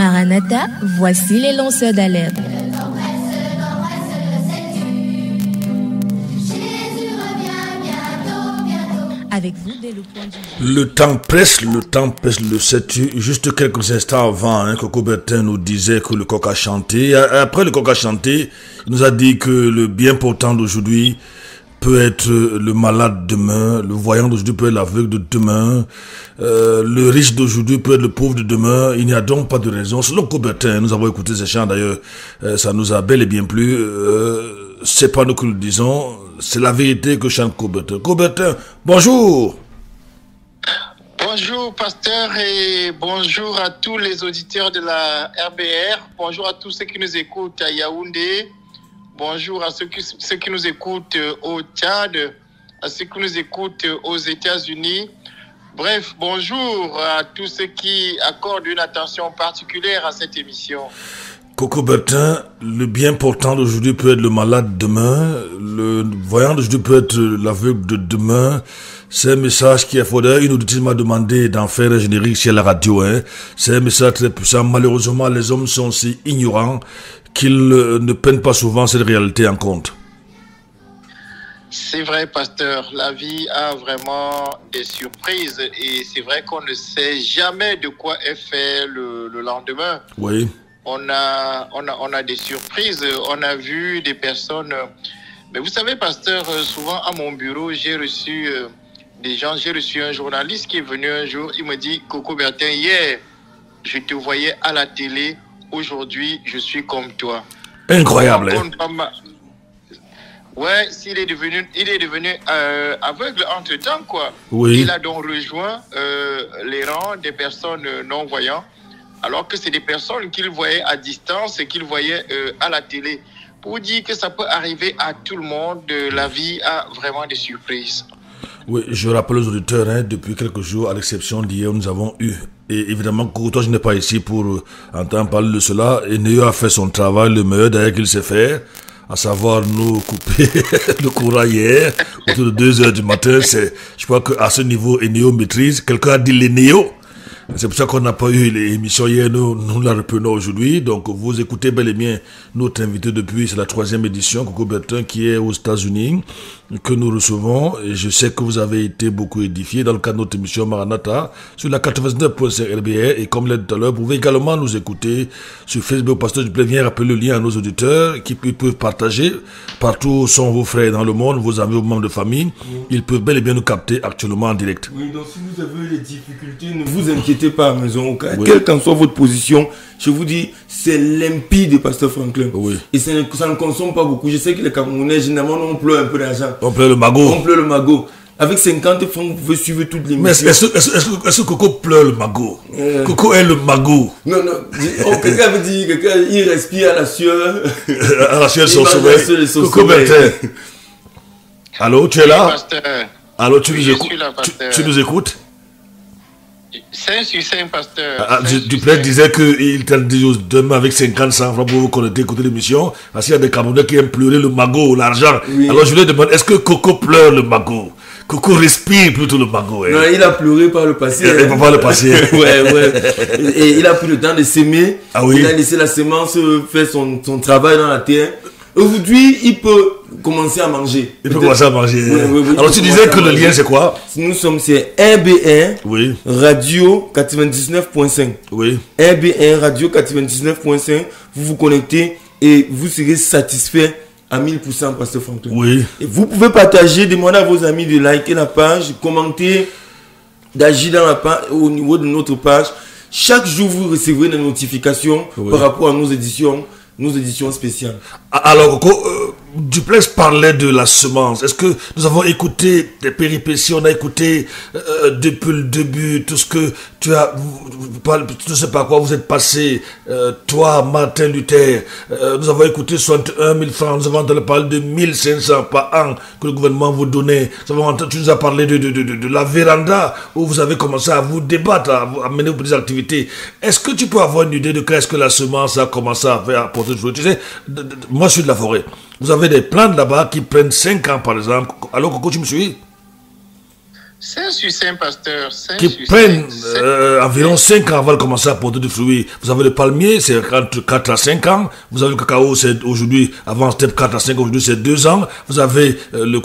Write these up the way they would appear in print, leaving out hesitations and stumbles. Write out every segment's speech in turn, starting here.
Maranatha, voici les lanceurs d'alerte. Avec vous dès le point de vue. Le temps presse, le sais-tu. Juste quelques instants avant, Coco Bertin nous disait que le coq a chanté. Après le coq a chanté, il nous a dit que le bien portant d'aujourd'hui peut être le malade demain, le voyant d'aujourd'hui peut être l'aveugle de demain, le riche d'aujourd'hui peut être le pauvre de demain. Il n'y a donc pas de raison. Selon Coco Bertin, nous avons écouté ces chants d'ailleurs, ça nous a bel et bien plu. C'est pas nous que nous le disons, c'est la vérité que chante Coco Bertin. Coco Bertin, bonjour. Bonjour pasteur et bonjour à tous les auditeurs de la RBR. Bonjour à tous ceux qui nous écoutent à Yaoundé. Bonjour à ceux qui nous écoutent au Tchad, à ceux qui nous écoutent aux États-Unis. Bref, bonjour à tous ceux qui accordent une attention particulière à cette émission. Coco Bertin, le bien portant d'aujourd'hui peut être le malade demain, le voyant d'aujourd'hui peut être l'aveugle de demain. C'est un message qui est fort. Une auditrice m'a demandé d'en faire un générique sur la radio. C'est un message très puissant. Malheureusement, les hommes sont si ignorants qu'ils ne prennent pas souvent cette réalité en compte. C'est vrai, pasteur. La vie a vraiment des surprises et c'est vrai qu'on ne sait jamais de quoi est fait le lendemain. Oui. On a des surprises. On a vu des personnes. Mais vous savez, pasteur, souvent à mon bureau, j'ai reçu des gens. J'ai reçu un journaliste qui est venu un jour. Il me dit, Coco Bertin, hier, je te voyais à la télé. Aujourd'hui, je suis comme toi. Incroyable. Ouais, il est devenu aveugle entre-temps, quoi. Oui. Il a donc rejoint les rangs des personnes non-voyantes, alors que c'est des personnes qu'il voyait à distance et qu'il voyait à la télé. Pour dire que ça peut arriver à tout le monde, la vie a vraiment des surprises. Oui, je rappelle aux auditeurs, depuis quelques jours, à l'exception d'hier, nous avons eu, et évidemment, toi je n'es pas ici pour entendre parler de cela, et Néo a fait son travail, le meilleur d'ailleurs qu'il sait faire, à savoir nous couper le courant hier, autour de 2 heures du matin. Je crois qu'à ce niveau, Néo maîtrise. Quelqu'un a dit les Néo. C'est pour ça qu'on n'a pas eu l'émission hier, nous la reprenons aujourd'hui. Donc vous écoutez bel et bien notre invité depuis, c'est la 3e édition, Coco Bertin, qui est aux États-Unis, que nous recevons. Et je sais que vous avez été beaucoup édifiés dans le cadre de notre émission Maranatha sur la 89.5 RBR. Et comme l'a dit tout à l'heure, vous pouvez également nous écouter sur Facebook. Pasteur Duplay vient rappeler le lien à nos auditeurs qui peuvent partager. Partout sont vos frères dans le monde, vos amis, vos membres de famille. Ils peuvent bel et bien nous capter actuellement en direct. Oui, donc si vous avez des difficultés, ne vous inquiétez pas à la maison. Quelle qu'en soit votre position, je vous dis, c'est limpide, pasteur Franklin. Oui. Et ça ne consomme pas beaucoup. Je sais que les Camerounais, généralement, on pleure un peu d'argent. On pleure le magot. On pleure le magot. Avec 50 francs, vous pouvez suivre toutes les émissions. Mais est-ce que Coco pleure le magot? Coco est le magot. Non. Quelqu'un veut dire, il respire à la sueur. À la sueur de son sommeil. Coco Bertin. Allô, tu es là? Pasteur. Allô, tu nous écoutes? Tu nous écoutes? 5 sur 5, pasteur. Duplay disait qu'il t'a dit demain avec 50 francs pour vous connecter, écouter l'émission. Parce qu'il y a des Camerounais qui aiment pleurer le magot, l'argent. Oui. Alors je lui demande, est-ce que Coco pleure le magot? Coco respire plutôt le magot. Non, il a pleuré par le passé. Il va pas le passé. ouais. Et il a pris le temps de s'aimer. Ah oui. Il a laissé la semence faire son travail dans la terre. Aujourd'hui, il peut commencer à manger. Il peut commencer à manger. Oui, alors tu disais que le lien c'est quoi? Nous sommes sur RBR oui. Radio 99.5. Oui. RBR Radio 99.5. Vous vous connectez et vous serez satisfait à 1000%, pasteur Franklin. Oui. Et vous pouvez partager, demander à vos amis de liker la page, commenter, d'agir dans la page, au niveau de notre page. Chaque jour, vous recevrez des notifications par rapport à nos éditions spéciales. Alors, Duplex parlait de la semence. Est-ce que nous avons écouté des péripéties? On a écouté depuis le début tout ce que tu as, je ne sais pas quoi, vous êtes passé, toi, Martin Luther. Nous avons écouté 61 000 francs. Nous avons entendu parler de 1500 par an que le gouvernement vous donnait. Tu nous as parlé de la véranda où vous avez commencé à vous débattre, à mener vos activités. Est-ce que tu peux avoir une idée de qu'est-ce que la semence a commencé à faire, à porter de fruits? Tu sais, moi je suis de la forêt. Vous avez des plantes là-bas qui prennent 5 ans par exemple. Alors Coco, tu me suis? C'est succinct, pasteur. Qui prennent environ 5 ans avant de commencer à porter du fruit. Vous avez le palmier, c'est entre 4 à 5 ans. Vous avez le cacao, c'est aujourd'hui, avant c'était 4 à 5 ans, aujourd'hui c'est 2 ans. Vous avez le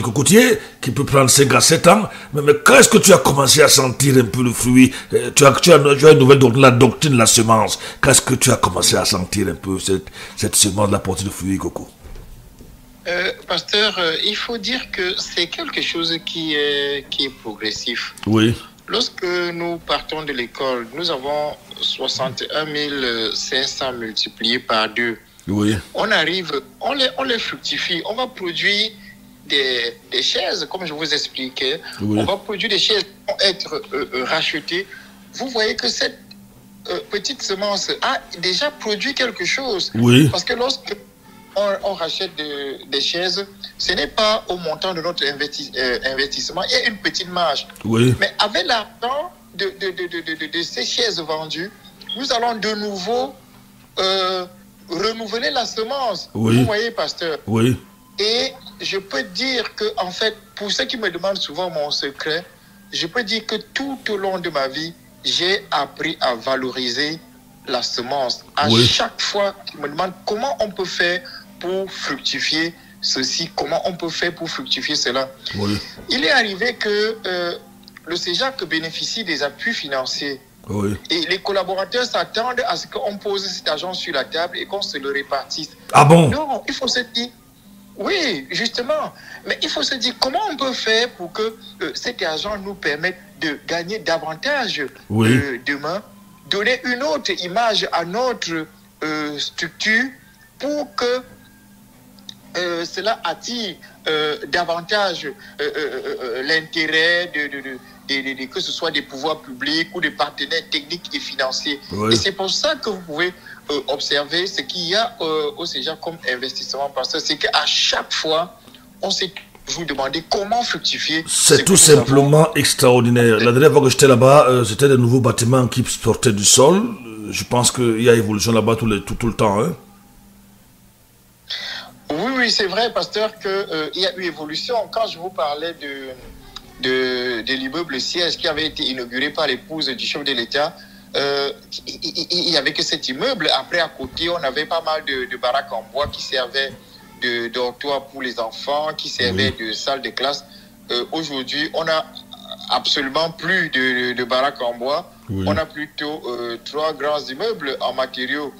cocotier, qui peut prendre 5 à 7 ans. Mais quand est-ce que tu as commencé à sentir un peu le fruit? Tu as une nouvelle doctrine, la doctrine de la semence. Quand est-ce que tu as commencé à sentir un peu cette semence de la portée de fruits, Coco? Pasteur, il faut dire que c'est quelque chose qui est progressif. Oui. Lorsque nous partons de l'école, nous avons 61 500 multiplié par 2. Oui. On arrive, on les fructifie. On va produire des chaises, comme je vous expliquais. Oui. On va produire des chaises qui vont être rachetées. Vous voyez que cette petite semence a déjà produit quelque chose. Oui. Parce que lorsque on rachète des chaises, ce n'est pas au montant de notre investissement. Il y a une petite marge. Oui. Mais avec l'argent de ces chaises vendues, nous allons de nouveau renouveler la semence. Oui. Vous voyez, pasteur? Oui. Et je peux dire que, en fait, pour ceux qui me demandent souvent mon secret, je peux dire que tout au long de ma vie, j'ai appris à valoriser la semence. À chaque fois qu'ils me demandent comment on peut faire pour fructifier ceci, comment on peut faire pour fructifier cela. Oui. Il est arrivé que le CEJAC bénéficie des appuis financiers. Oui. Et les collaborateurs s'attendent à ce qu'on pose cet argent sur la table et qu'on se le répartisse. Ah bon? Non, il faut se dire, oui, justement. Mais il faut se dire comment on peut faire pour que cet argent nous permette de gagner davantage demain, donner une autre image à notre structure pour que cela attire davantage l'intérêt que ce soit des pouvoirs publics ou des partenaires techniques et financiers. Oui. Et c'est pour ça que vous pouvez observer ce qu'il y a au CEJAC comme investissement, parce que c'est qu'à chaque fois, on s'est toujours demandé comment fructifier. C'est tout simplement extraordinaire. La dernière fois que j'étais là-bas, c'était des nouveaux bâtiments qui sortaient du sol. Je pense qu'il y a évolution là-bas tout le temps. Hein? Oui, c'est vrai, pasteur, qu'il y a eu évolution. Quand je vous parlais de l'immeuble siège qui avait été inauguré par l'épouse du chef de l'État, il n'y avait que cet immeuble. Après, à côté, on avait pas mal de baraques en bois qui servaient de dortoir pour les enfants, qui servaient de salle de classe. Aujourd'hui, on n'a absolument plus de baraques en bois. Oui. On a plutôt 3 grands immeubles en matériaux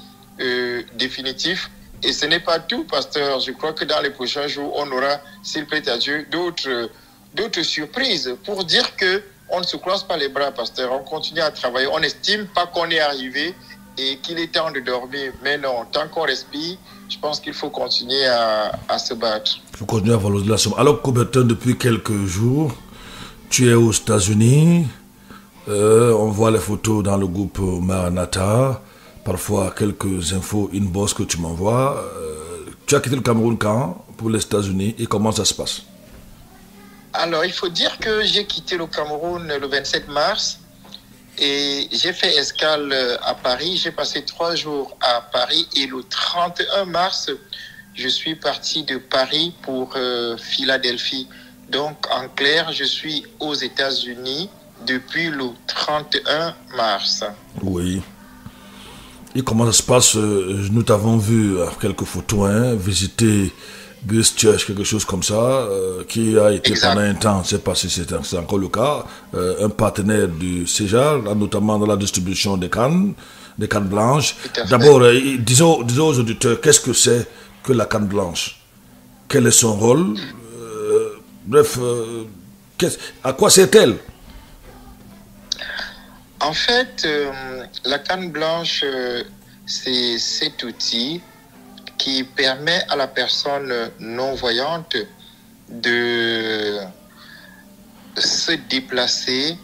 définitifs. Et ce n'est pas tout, pasteur. Je crois que dans les prochains jours, on aura, s'il plaît à Dieu, d'autres surprises pour dire que on ne se croise pas les bras, pasteur. On continue à travailler. On n'estime pas qu'on est arrivé et qu'il est temps de dormir. Mais non, tant qu'on respire, je pense qu'il faut continuer à se battre. Il faut continuer à valoriser la somme. Alors, Coubertin, depuis quelques jours, tu es aux États-Unis. On voit les photos dans le groupe Maranatha. Parfois, quelques infos inbox que tu m'envoies. Tu as quitté le Cameroun quand pour les États-Unis et comment ça se passe? Alors, il faut dire que j'ai quitté le Cameroun le 27 mars et j'ai fait escale à Paris. J'ai passé 3 jours à Paris et le 31 mars, je suis parti de Paris pour Philadelphie. Donc, en clair, je suis aux États-Unis depuis le 31 mars. Oui. Et comment ça se passe? Nous t'avons vu quelques photos, visiter Grace Church, quelque chose comme ça, qui a été pendant un temps, je ne sais pas si c'est encore le cas, un partenaire du CEJAC, notamment dans la distribution des cannes blanches. D'abord, disons aux auditeurs, qu'est-ce que c'est que la canne blanche? Quel est son rôle? Bref, à quoi sert-elle? En fait, la canne blanche, c'est cet outil qui permet à la personne non-voyante de se déplacer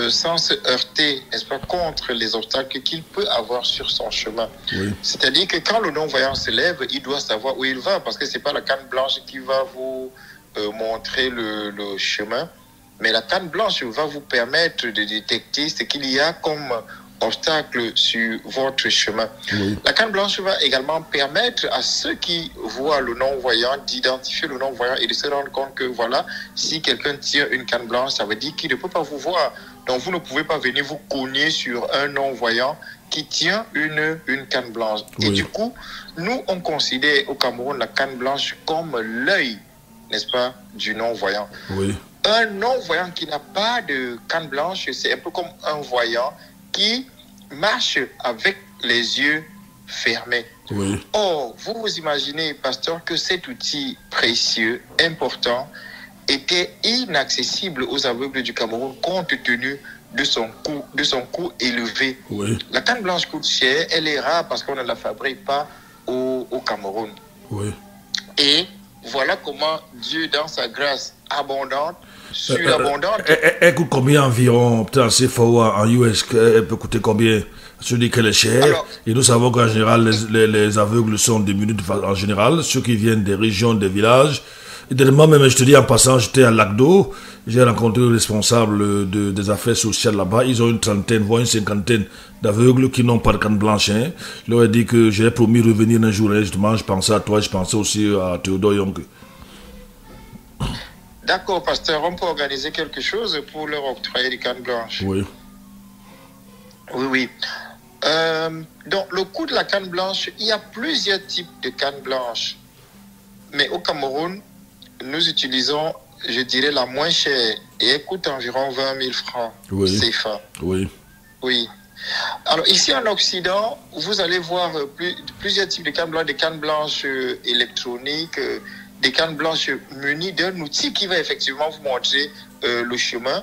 sans se heurter, n'est-ce pas, contre les obstacles qu'il peut avoir sur son chemin. Oui. C'est-à-dire que quand le non-voyant se lève, il doit savoir où il va, parce que ce n'est pas la canne blanche qui va vous montrer le chemin, mais la canne blanche va vous permettre de détecter ce qu'il y a comme obstacle sur votre chemin. Oui. La canne blanche va également permettre à ceux qui voient le non-voyant d'identifier le non-voyant et de se rendre compte que voilà, si quelqu'un tire une canne blanche, ça veut dire qu'il ne peut pas vous voir. Donc vous ne pouvez pas venir vous cogner sur un non-voyant qui tient une canne blanche. Oui. Et du coup, nous, on considère au Cameroun la canne blanche comme l'œil, n'est-ce pas, du non-voyant. Oui. Un non-voyant qui n'a pas de canne blanche, c'est un peu comme un voyant qui marche avec les yeux fermés. Oui. Or, vous vous imaginez, pasteur, que cet outil précieux, important, était inaccessible aux aveugles du Cameroun compte tenu de son coût élevé. Oui. La canne blanche coûte cher, elle est rare parce qu'on ne la fabrique pas au Cameroun. Oui. Et voilà comment Dieu, dans sa grâce abondante, surabondante... Elle coûte combien environ, peut-être en CFA ou en US, elle peut coûter combien? Je dis qu'elle est chère. Alors, et nous savons qu'en général, les aveugles sont diminués en général, ceux qui viennent des régions, des villages. Et dernièrement, même, je te dis en passant, j'étais à Lac d'Eau, j'ai rencontré le responsable des affaires sociales là-bas. Ils ont une trentaine, voire une cinquantaine d'aveugles qui n'ont pas de canne blanche. Hein. Je leur ai dit que j'ai promis de revenir un jour. Justement, je pensais à toi, je pensais aussi à Théodore Young. D'accord, pasteur, on peut organiser quelque chose pour leur octroyer des cannes blanches. Oui. Oui, oui. Donc, le coût de la canne blanche, il y a plusieurs types de cannes blanches. Mais au Cameroun, nous utilisons, je dirais, la moins chère. Et elle coûte environ 20 000 francs CFA. Oui. Oui. Alors, ici en Occident, vous allez voir plusieurs types de cannes blanches, des cannes blanches électroniques, des cannes blanches munies d'un outil qui va effectivement vous montrer le chemin,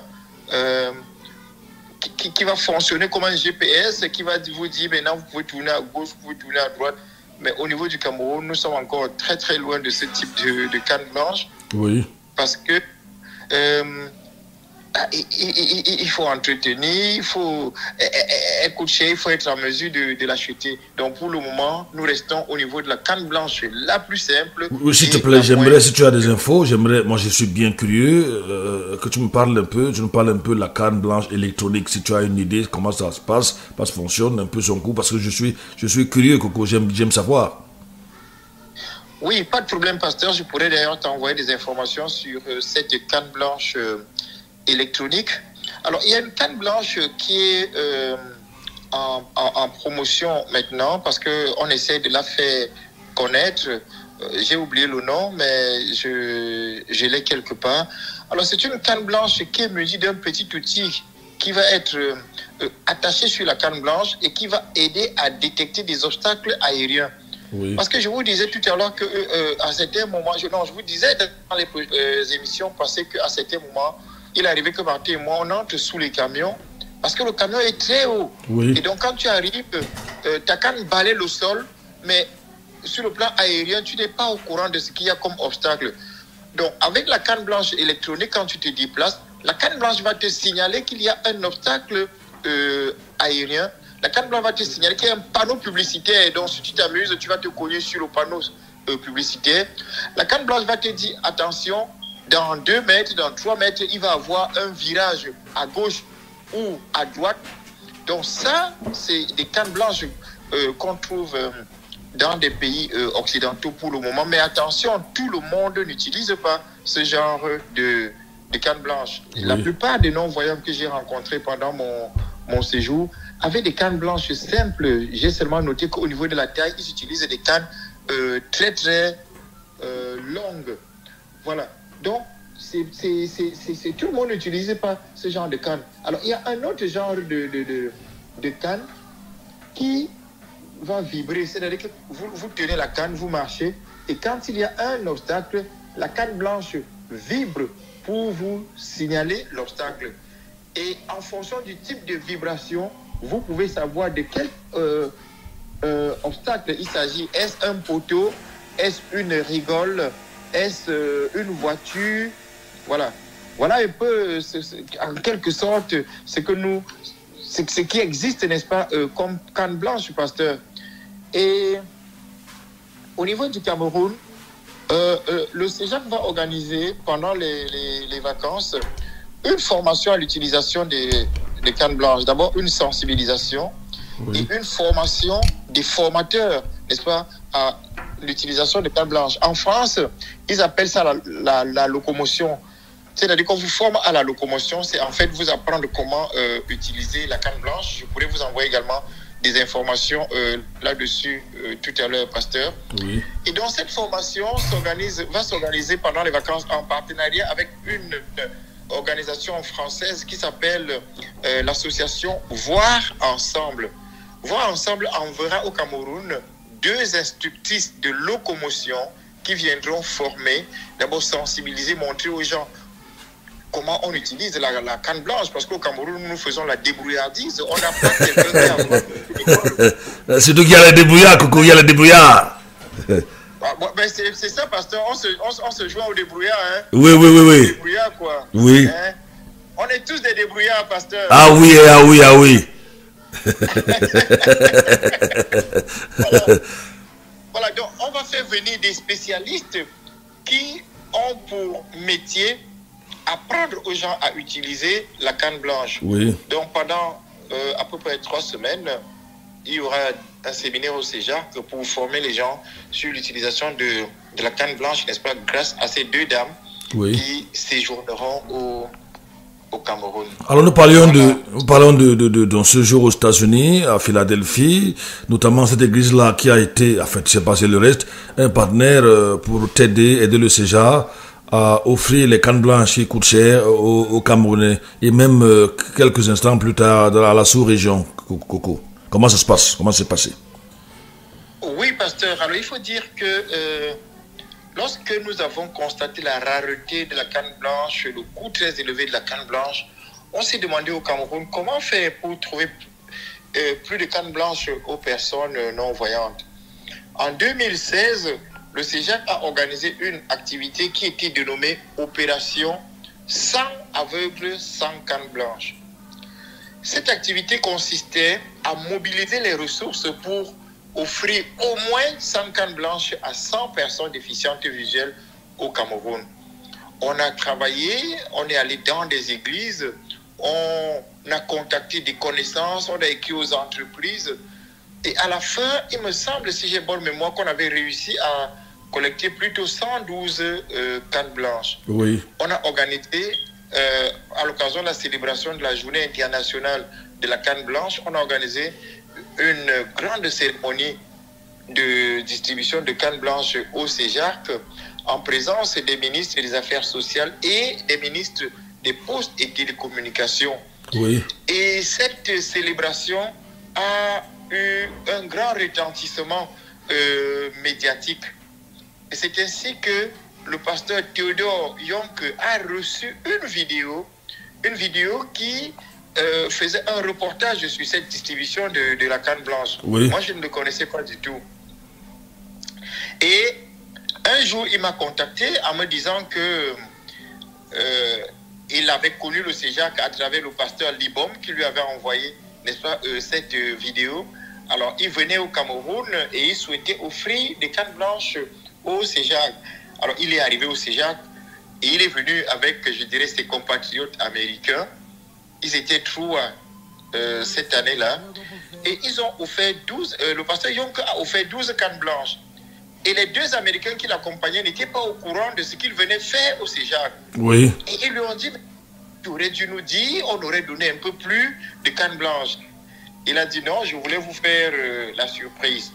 qui va fonctionner comme un GPS, qui va vous dire maintenant vous pouvez tourner à gauche, vous pouvez tourner à droite. Mais au niveau du Cameroun, nous sommes encore très très loin de ce type de canne blanche. Oui. Parce que il faut entretenir, il faut elle coûte cher, il faut être en mesure de l'acheter. Donc pour le moment, nous restons au niveau de la canne blanche la plus simple. Oui, s'il te plaît, j'aimerais, si tu as des infos, moi je suis bien curieux, que tu nous parles un peu de la canne blanche électronique, si tu as une idée comment ça se passe, ça fonctionne, un peu son coût, parce que je suis curieux, Coco, j'aime savoir. Oui, pas de problème, pasteur. Je pourrais d'ailleurs t'envoyer des informations sur cette canne blanche électronique. Alors, il y a une canne blanche qui est en promotion maintenant parce qu'on essaie de la faire connaître. J'ai oublié le nom, mais je l'ai quelque part. Alors, c'est une canne blanche qui est munie d'un petit outil qui va être attaché sur la canne blanche et qui va aider à détecter des obstacles aériens. Oui. Parce que je vous disais tout à l'heure qu'à certains moments, je vous disais dans les émissions passées qu'à certains moments, il arrivait que Martin et moi, on entre sous les camions parce que le camion est très haut. Oui. Et donc, quand tu arrives, ta canne balaie le sol, mais sur le plan aérien, tu n'es pas au courant de ce qu'il y a comme obstacle. Donc, avec la canne blanche électronique, quand tu te déplaces, la canne blanche va te signaler qu'il y a un obstacle aérien. La canne blanche va te signaler qu'il y a un panneau publicitaire. Donc, si tu t'amuses, tu vas te cogner sur le panneau publicitaire. La canne blanche va te dire, attention, dans 2 mètres, dans 3 mètres, il va avoir un virage à gauche ou à droite. Donc, ça, c'est des cannes blanches qu'on trouve dans des pays occidentaux pour le moment. Mais attention, tout le monde n'utilise pas ce genre de canne blanche. Oui. La plupart des non-voyants que j'ai rencontrés pendant mon séjour avaient des cannes blanches simples. J'ai seulement noté qu'au niveau de la taille, ils utilisent des cannes très très longues. Voilà. Donc, tout le monde n'utilise pas ce genre de canne. Alors, il y a un autre genre de canne qui va vibrer. C'est-à-dire que vous tenez la canne, vous marchez, et quand il y a un obstacle, la canne blanche vibre pour vous signaler l'obstacle. Et en fonction du type de vibration, vous pouvez savoir de quel obstacle il s'agit. Est-ce un poteau? Est-ce une rigole? Est-ce une voiture? Voilà. Voilà un peu, en quelque sorte, ce qui existe, n'est-ce pas, comme canne blanche, pasteur. Et au niveau du Cameroun, le CEJAC va organiser pendant les vacances une formation à l'utilisation de canne blanche. D'abord, une sensibilisation et une formation des formateurs, n'est-ce pas, à l'utilisation de canne blanche. En France, ils appellent ça la locomotion. C'est-à-dire qu'on vous forme à la locomotion, c'est en fait vous apprendre comment utiliser la canne blanche. Je pourrais vous envoyer également des informations là-dessus tout à l'heure, pasteur. Oui. Et donc cette formation va s'organiser pendant les vacances en partenariat avec une organisation française qui s'appelle l'association Voir Ensemble. Voir Ensemble enverra au Cameroun 2 instructrices de locomotion qui viendront former, d'abord sensibiliser, montrer aux gens comment on utilise la canne blanche, parce qu'au Cameroun, nous faisons la débrouillardise. On n'a pas quelqu'un qui c'est toi qui a les débrouillards, Coco, il y a les débrouillards. C'est ça, pasteur, on se joint au débrouillard. Hein. Oui. Débrouillard, quoi. Oui. Hein? On est tous des débrouillards, pasteur. Ah oui. Voilà, donc on va faire venir des spécialistes qui ont pour métier apprendre aux gens à utiliser la canne blanche. Oui. Donc pendant à peu près 3 semaines, il y aura un séminaire au CEJAC pour former les gens sur l'utilisation de la canne blanche, n'est-ce pas, grâce à ces 2 dames qui séjourneront au Cameroun. Alors nous parlions de dans ce jour aux États-Unis, à Philadelphie, notamment cette église-là qui a été, en fait, c'est passé le reste, un partenaire pour aider le CEJA à offrir les cannes blanches qui coûtent cher aux Camerounais, et même quelques instants plus tard à la sous-région. Coco, comment ça se passe? Comment c'est passé? Oui, pasteur. Alors il faut dire que lorsque nous avons constaté la rareté de la canne blanche, le coût très élevé de la canne blanche, on s'est demandé au Cameroun comment faire pour trouver plus de canne blanche aux personnes non-voyantes. En 2016, le CEJAC a organisé une activité qui était dénommée Opération 100 aveugles, 100 cannes blanches. Cette activité consistait à mobiliser les ressources pour offrir au moins 100 cannes blanches à 100 personnes déficientes visuelles au Cameroun. On a travaillé, on est allé dans des églises, on a contacté des connaissances, on a écrit aux entreprises. Et à la fin, il me semble, si j'ai bonne mémoire, qu'on avait réussi à collecter plutôt 112 cannes blanches. Oui. On a organisé, à l'occasion de la célébration de la journée internationale de la canne blanche, on a organisé une grande cérémonie de distribution de cannes blanches au CEJAC en présence des ministres des Affaires sociales et des ministres des Postes et Télécommunications. Oui. Et cette célébration a eu un grand retentissement médiatique. Et c'est ainsi que le pasteur Théodore Yonke a reçu une vidéo qui faisait un reportage sur cette distribution de la canne blanche. Oui. Moi, je ne le connaissais pas du tout. Et un jour, il m'a contacté en me disant que il avait connu le CEJAC à travers le pasteur Libom qui lui avait envoyé, n'est-ce pas, cette vidéo. Alors, il venait au Cameroun et il souhaitait offrir des cannes blanches au CEJAC. Alors, il est arrivé au CEJAC et il est venu avec, je dirais, ses compatriotes américains. Ils étaient 3 cette année-là. Et ils ont offert 12, le pasteur Yonke a offert 12 cannes blanches. Et les 2 Américains qui l'accompagnaient n'étaient pas au courant de ce qu'il venait faire au CEJAC. Oui. Et ils lui ont dit, tu aurais dû nous dire, on aurait donné un peu plus de cannes blanches. Il a dit non, je voulais vous faire la surprise.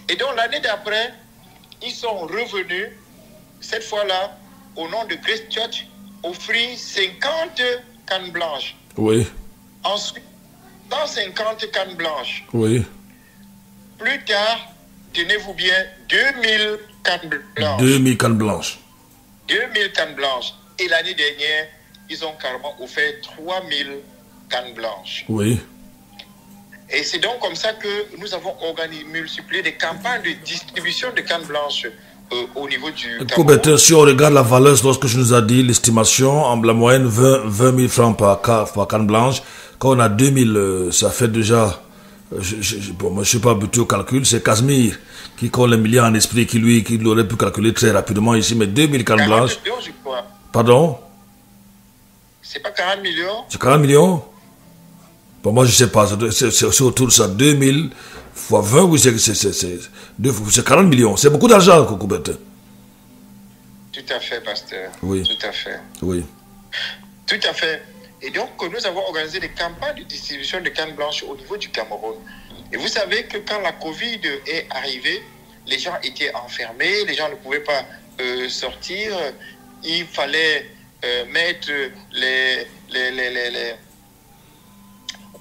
Et donc l'année d'après, ils sont revenus, cette fois-là, au nom de Grace Church, offrir 50 cannes blanches. Oui. Ensuite, 150 cannes blanches. Oui. Plus tard, tenez-vous bien, 2000 cannes blanches. 2000 cannes blanches. 2000 cannes blanches. Et l'année dernière, ils ont carrément offert 3000 cannes blanches. Oui. Et c'est donc comme ça que nous avons multiplié des campagnes de distribution de cannes blanches au niveau du Cameroun. Si on regarde la valeur, lorsque je nous ai dit l'estimation, en la moyenne 20 000 francs par canne blanche, quand on a 2000, ça fait déjà, moi je suis pas habitué au calcul, c'est Casimir qui compte les milliards en esprit, qui aurait pu calculer très rapidement ici, mais 2000 cannes blanches. Je crois. Pardon? C'est pas 40 millions? C'est 40 millions? Bon, moi, je sais pas. C'est autour de ça. 2000 fois 20, oui, c'est 40 millions. C'est beaucoup d'argent, Kokoubet. Tout à fait, pasteur. Oui. Tout à fait. Oui. Tout à fait. Et donc, nous avons organisé des campagnes de distribution de cannes blanches au niveau du Cameroun. Et vous savez que quand la Covid est arrivée, les gens étaient enfermés, les gens ne pouvaient pas sortir. Il fallait mettre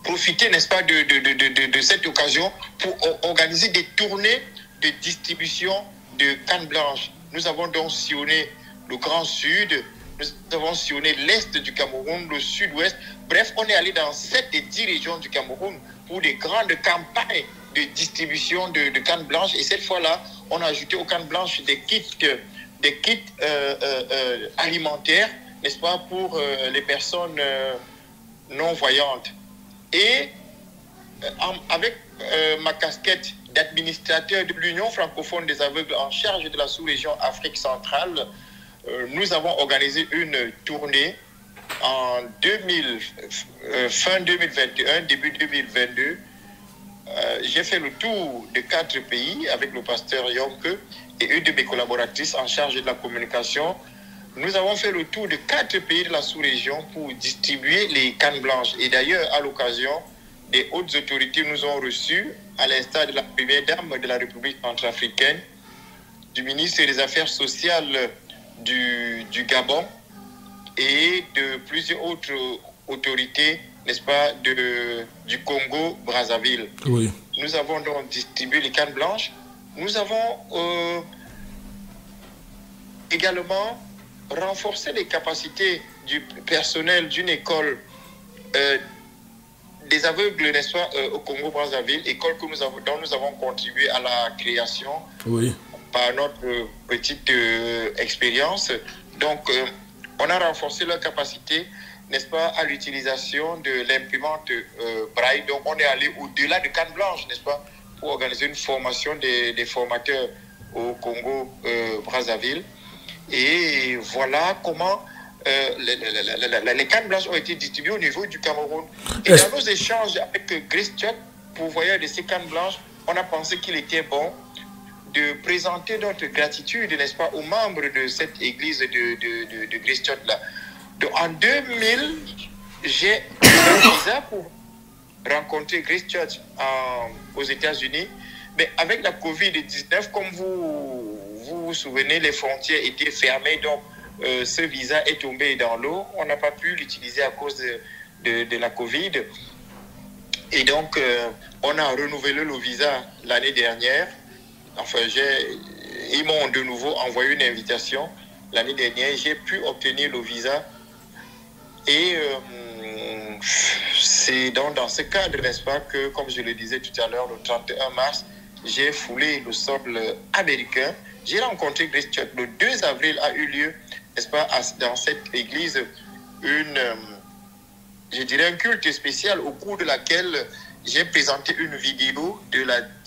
profiter, n'est-ce pas, de cette occasion pour organiser des tournées de distribution de cannes blanches. Nous avons donc sillonné le Grand Sud, nous avons sillonné l'Est du Cameroun, le Sud-Ouest. Bref, on est allé dans 7 des 10 régions du Cameroun pour des grandes campagnes de distribution de cannes blanches. Et cette fois-là, on a ajouté aux cannes blanches des kits alimentaires, n'est-ce pas, pour les personnes non-voyantes. Et avec ma casquette d'administrateur de l'Union francophone des aveugles en charge de la sous-région Afrique centrale, nous avons organisé une tournée en fin 2021, début 2022. J'ai fait le tour de 4 pays avec le pasteur Yonke et une de mes collaboratrices en charge de la communication. Nous avons fait le tour de 4 pays de la sous-région pour distribuer les cannes blanches. Et d'ailleurs, à l'occasion, des hautes autorités nous ont reçus, à l'instar de la première dame de la République centrafricaine, du ministre des Affaires sociales du Gabon et de plusieurs autres autorités, n'est-ce pas, du Congo-Brazzaville. Oui. Nous avons donc distribué les cannes blanches. Nous avons également renforcé les capacités du personnel d'une école des aveugles, n'est-ce pas, au Congo-Brazzaville, école dont nous avons contribué à la création. Oui. Par notre petite expérience. Donc, on a renforcé leur capacité, n'est-ce pas, à l'utilisation de l'imprimante Braille. Donc, on est allé au-delà de cannes blanches, n'est-ce pas, pour organiser une formation des formateurs au Congo-Brazzaville. Et voilà comment les cannes blanches ont été distribuées au niveau du Cameroun. Et dans nos échanges avec Christchurch, pourvoyeur de ces cannes blanches, on a pensé qu'il était bon de présenter notre gratitude, n'est-ce pas, aux membres de cette église de Christchurch là. Donc en 2000, j'ai eu un visa pour rencontrer Christchurch aux États-Unis, mais avec la Covid-19, comme vous souvenez, les frontières étaient fermées, donc ce visa est tombé dans l'eau. On n'a pas pu l'utiliser à cause de la Covid. Et donc, on a renouvelé le visa l'année dernière. Enfin, ils m'ont de nouveau envoyé une invitation. L'année dernière, j'ai pu obtenir le visa. Et c'est donc dans ce cadre, n'est-ce pas, que, comme je le disais tout à l'heure, le 31 mars, j'ai foulé le sol américain. J'ai rencontré Christchurch. Le 2 avril a eu lieu, n'est-ce pas, dans cette église, je dirais un culte spécial au cours de laquelle j'ai présenté une vidéo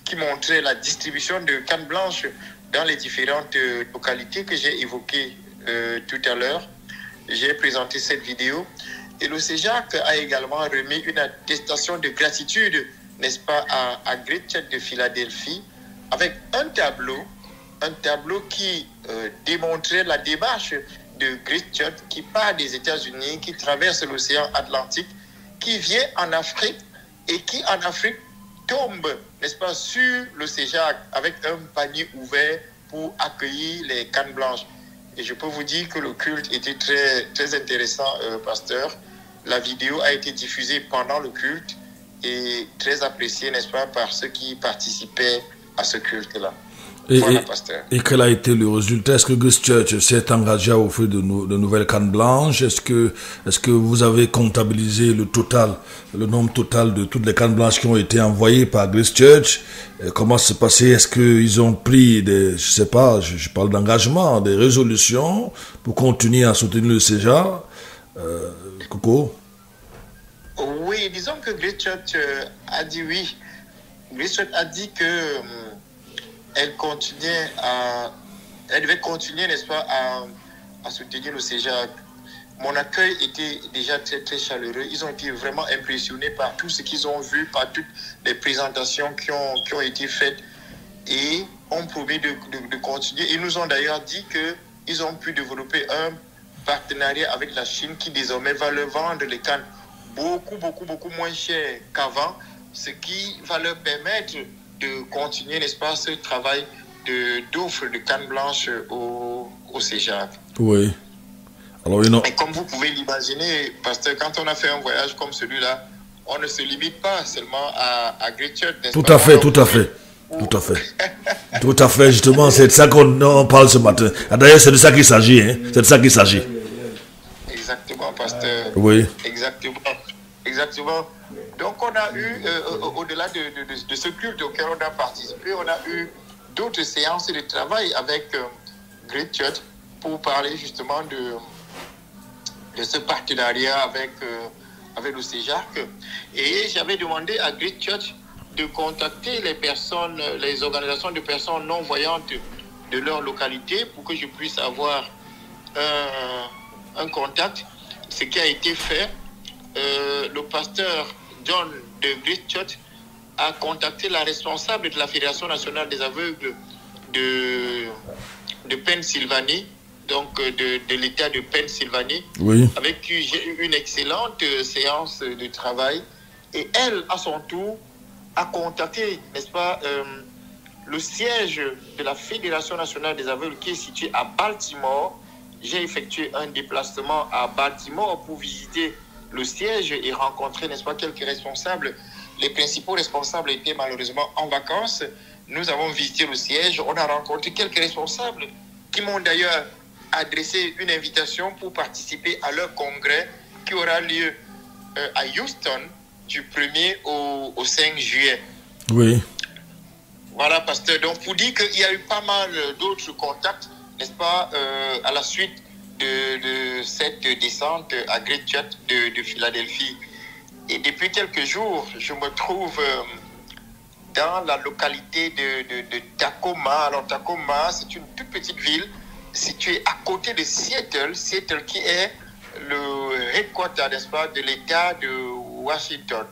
qui montrait la distribution de cannes blanches dans les différentes localités que j'ai évoquées tout à l'heure. J'ai présenté cette vidéo et le CEJAC a également remis une attestation de gratitude, n'est-ce pas, à Christchurch de Philadelphie avec un tableau qui démontrait la démarche de Christchurch qui part des États-Unis, qui traverse l'océan Atlantique, qui vient en Afrique et qui en Afrique tombe, n'est-ce pas, sur le CEJAC avec un panier ouvert pour accueillir les cannes blanches. Et je peux vous dire que le culte était très, très intéressant, pasteur. La vidéo a été diffusée pendant le culte et très appréciée, n'est-ce pas, par ceux qui participaient à ce culte-là. Voilà, pasteur. Et quel a été le résultat? Est-ce que Christchurch s'est engagé à offrir de nouvelles cannes blanches? Est-ce que vous avez comptabilisé le nombre total de toutes les cannes blanches qui ont été envoyées par Christchurch? Comment c'est passé? Est-ce qu'ils ont pris je parle d'engagement, des résolutions pour continuer à soutenir le CEJA? Coco? Oui, disons que Christchurch a dit oui. Christchurch a dit que elle devait continuer, n'est-ce pas, à soutenir le CEJAC. mon accueil était déjà très, très chaleureux. Ils ont été vraiment impressionnés par tout ce qu'ils ont vu, par toutes les présentations qui ont été faites et ont promis de continuer. Ils nous ont d'ailleurs dit qu'ils ont pu développer un partenariat avec la Chine qui désormais va leur vendre les cannes beaucoup moins cher qu'avant, ce qui va leur permettre de continuer, n'est-ce pas, ce travail d'offre de cannes blanches au CEJAC. Oui. Alors, et comme vous pouvez l'imaginer, pasteur, quand on a fait un voyage comme celui-là, on ne se limite pas seulement à Great Church, n'est-ce pas? Tout à fait, justement, c'est de ça qu'on parle ce matin. D'ailleurs, c'est de ça qu'il s'agit, hein. C'est de ça qu'il s'agit. Exactement, pasteur. Oui. Exactement. Donc, on a eu, au-delà de ce culte auquel on a participé, on a eu d'autres séances de travail avec Great Church pour parler justement de ce partenariat avec le CEJAC. Et j'avais demandé à Great Church de contacter les organisations de personnes non-voyantes de leur localité pour que je puisse avoir un contact. Ce qui a été fait, le pasteur John de Great Church a contacté la responsable de la Fédération nationale des aveugles de Pennsylvanie, donc de l'État de Pennsylvanie, oui, avec qui j'ai eu une excellente séance de travail. Et elle, à son tour, a contacté, n'est-ce pas, le siège de la Fédération nationale des aveugles qui est situé à Baltimore. J'ai effectué un déplacement à Baltimore pour visiter le siège et rencontrer, n'est-ce pas, quelques responsables. Les principaux responsables étaient malheureusement en vacances. Nous avons visité le siège. On a rencontré quelques responsables qui m'ont d'ailleurs adressé une invitation pour participer à leur congrès qui aura lieu à Houston du 1er au 5 juillet. Oui. Voilà, pasteur. Donc, pour dire qu'il y a eu pas mal d'autres contacts, n'est-ce pas, à la suite de cette descente à Great Church de Philadelphie. Et depuis quelques jours, je me trouve dans la localité de Tacoma. Alors, Tacoma, c'est une toute petite ville située à côté de Seattle. Seattle qui est le headquarter, n'est-ce pas, de l'État de Washington.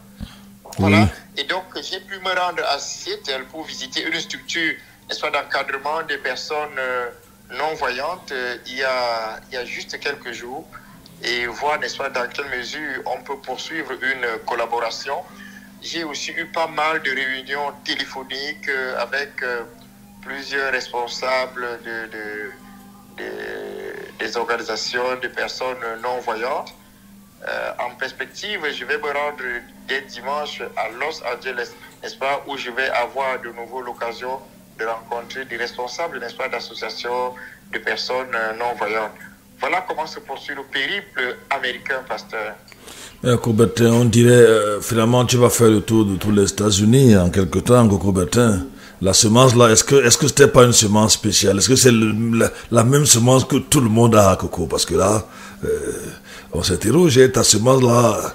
Voilà. Oui. Et donc, j'ai pu me rendre à Seattle pour visiter une structure, n'est-ce pas, d'encadrement des personnes non-voyantes il y a juste quelques jours et voir, n'est-ce pas, dans quelle mesure on peut poursuivre une collaboration. J'ai aussi eu pas mal de réunions téléphoniques avec plusieurs responsables des organisations de personnes non-voyantes. En perspective, je vais me rendre dès dimanche à Los Angeles, n'est-ce pas, où je vais avoir de nouveau l'occasion de rencontrer des responsables, n'est-ce pas, d'associations de personnes non-voyantes. Voilà comment se poursuit le périple américain, pasteur. Coco Bertin, on dirait, finalement, tu vas faire le tour de tous les États-Unis en quelque temps, Coco Bertin. La semence là, est-ce que c'était pas une semence spéciale? Est-ce que c'est la même semence que tout le monde a, Coco? Parce que là, on s'interroge, ta semence là,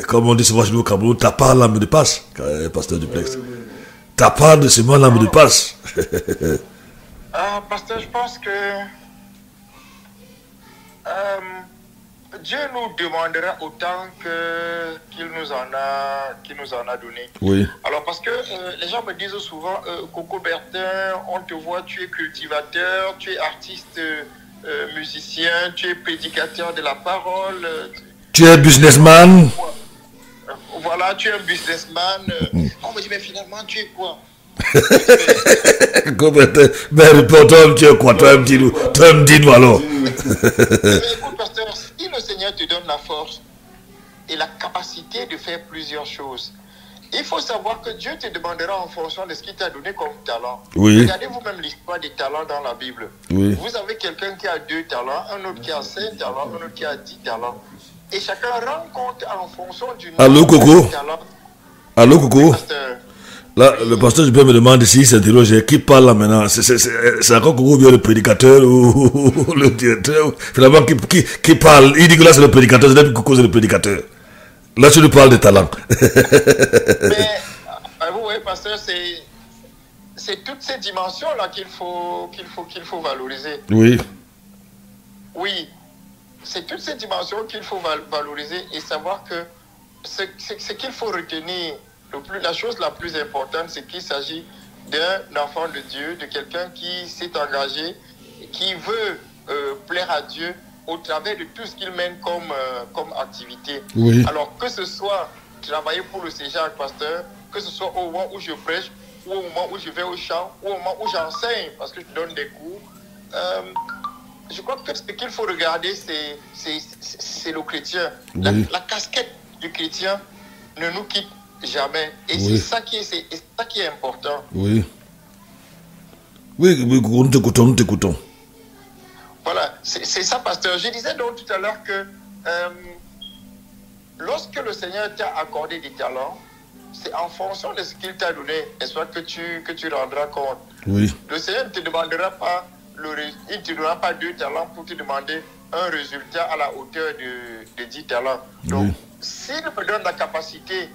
comme on dit souvent chez nous au Cameroun, t'as pas l'âme de passe, pasteur Duplex. T'as pas de semence l'âme de passe. Pasteur, je pense que Dieu nous demandera autant qu'il nous en a donné. Oui. Alors parce que les gens me disent souvent, Coco Bertin, on te voit, tu es cultivateur, tu es artiste, musicien, tu es prédicateur de la parole. Tu es businessman. Voilà, tu es un businessman. On me dit, mais finalement, tu es quoi? Mais toi, tu es quoi? Toi, me dis-nous alors. Écoute, pasteur, si le Seigneur te donne la force et la capacité de faire plusieurs choses, il faut savoir que Dieu te demandera en fonction de ce qu'il t'a donné comme talent. Oui. Regardez vous-même l'histoire des talents dans la Bible. Oui. Vous avez quelqu'un qui a 2 talents, un autre qui a 5 talents, un autre qui a 10 talents. Et chacun rend compte en fonction du nombre de talents. Allô, Coco. Pasteur. Là, le pasteur, je peux me demander s'il s'interroge, qui parle là maintenant? C'est encore Coco ou bien le prédicateur ou le directeur? Finalement, qui parle? Il dit que là, c'est le prédicateur, c'est Coco, c'est le prédicateur. Là, tu lui parles de talent. Mais, vous voyez, pasteur, c'est toutes ces dimensions-là qu'il faut valoriser. Oui. Oui. c'est toutes ces dimensions qu'il faut valoriser et savoir que ce qu'il faut retenir, la chose la plus importante, c'est qu'il s'agit d'un enfant de Dieu, de quelqu'un qui s'est engagé, qui veut plaire à Dieu au travers de tout ce qu'il mène comme activité. Oui. Alors que ce soit travailler pour le CEJAC, pasteur, que ce soit au moment où je prêche, ou au moment où je vais au champ, ou au moment où j'enseigne, parce que je donne des cours, je crois que ce qu'il faut regarder, c'est le chrétien. Oui. La casquette du chrétien ne nous quitte jamais. Et Oui. c'est ça qui est important. Oui. Oui, nous t'écoutons. Voilà, c'est ça, pasteur. Je disais donc tout à l'heure que lorsque le Seigneur t'a accordé des talents, c'est en fonction de ce qu'il t'a donné, n'est-ce pas, que tu rendras compte. Oui. Le Seigneur ne te demandera pas, il ne te donnera pas 2 talents pour te demander un résultat à la hauteur de 10 talents. Donc, oui. S'il me donne la capacité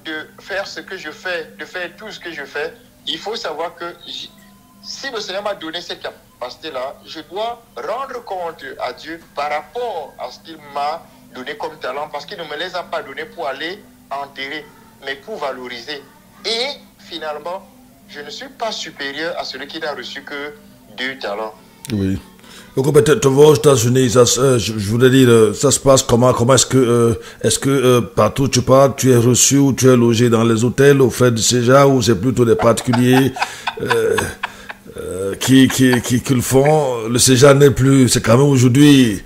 de faire ce que je fais, de faire tout ce que je fais, il faut savoir que si le Seigneur m'a donné cette capacité-là, je dois rendre compte à Dieu par rapport à ce qu'il m'a donné comme talent, parce qu'il ne me les a pas donnés pour aller enterrer, mais pour valoriser. Et finalement, je ne suis pas supérieur à celui qui n'a reçu que 2 talents. Oui. Donc peut-être aux États-Unis, je voulais dire, ça se passe comment est-ce que partout où tu pars, tu es reçu ou tu es logé dans les hôtels aux frais du CEJA, ou c'est plutôt des particuliers qui le font? Le CEJA n'est plus, c'est quand même aujourd'hui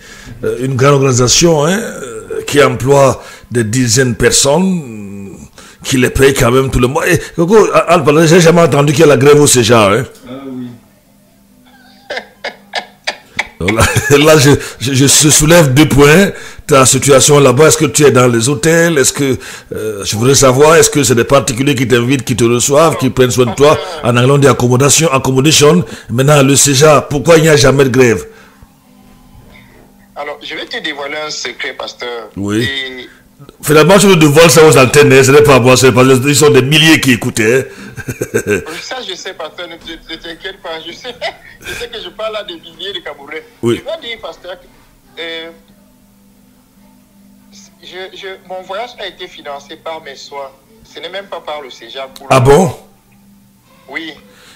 une grande organisation, hein, qui emploie des dizaines de personnes, qui les paye quand même tout le mois. Et Coco, j'ai jamais entendu qu'il y a la grève au CEJA, hein. Là, je soulève 2 points. Ta situation là-bas, est-ce que tu es dans les hôtels? Est-ce que, je voudrais savoir, est-ce que c'est des particuliers qui t'invitent, qui te reçoivent, qui prennent soin de toi? En anglais, on dit accommodation. Maintenant, le CEJA, pourquoi il n'y a jamais de grève? Alors, je vais te dévoiler un secret, pasteur. Oui. Et... Finalement, je le dévoile ça aux antennes, ce n'est pas moi, ils sont des milliers qui écoutaient. Ça, je sais, pasteur, ne t'inquiète pas. Je sais que je parle à des milliers de Camerounais. Oui. Je dois dire, pasteur, mon voyage a été financé par mes soins. Ce n'est même pas par le CEJA. Ah bon? Oui.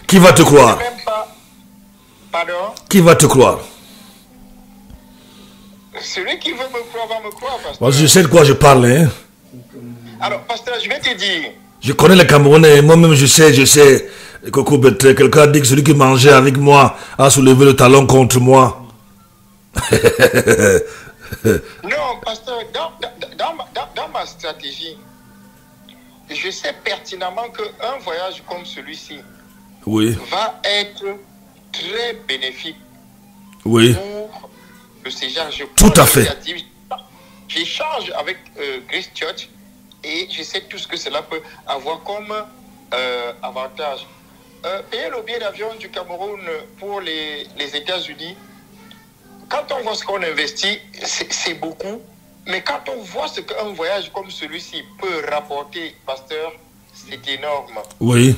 Qui va te croire? Même pas... Pardon? Qui va te croire? Celui qui veut me croire va me croire, pasteur. Moi, je sais de quoi je parle, hein. Alors, pasteur, je vais te dire. Je connais les Camerounais, moi-même je sais. Coco Bertrand, quelqu'un a dit que celui qui mangeait avec moi a soulevé le talon contre moi. Non, pasteur, dans ma stratégie, je sais pertinemment qu'un voyage comme celui-ci va être très bénéfique pour le CEJA. Tout à fait. J'échange avec Grace Church et je sais tout ce que cela peut avoir comme avantage. Payer le billet d'avion du Cameroun pour les États-Unis, quand on voit ce qu'on investit, c'est beaucoup. Mais quand on voit ce qu'un voyage comme celui-ci peut rapporter, pasteur, c'est énorme. Oui.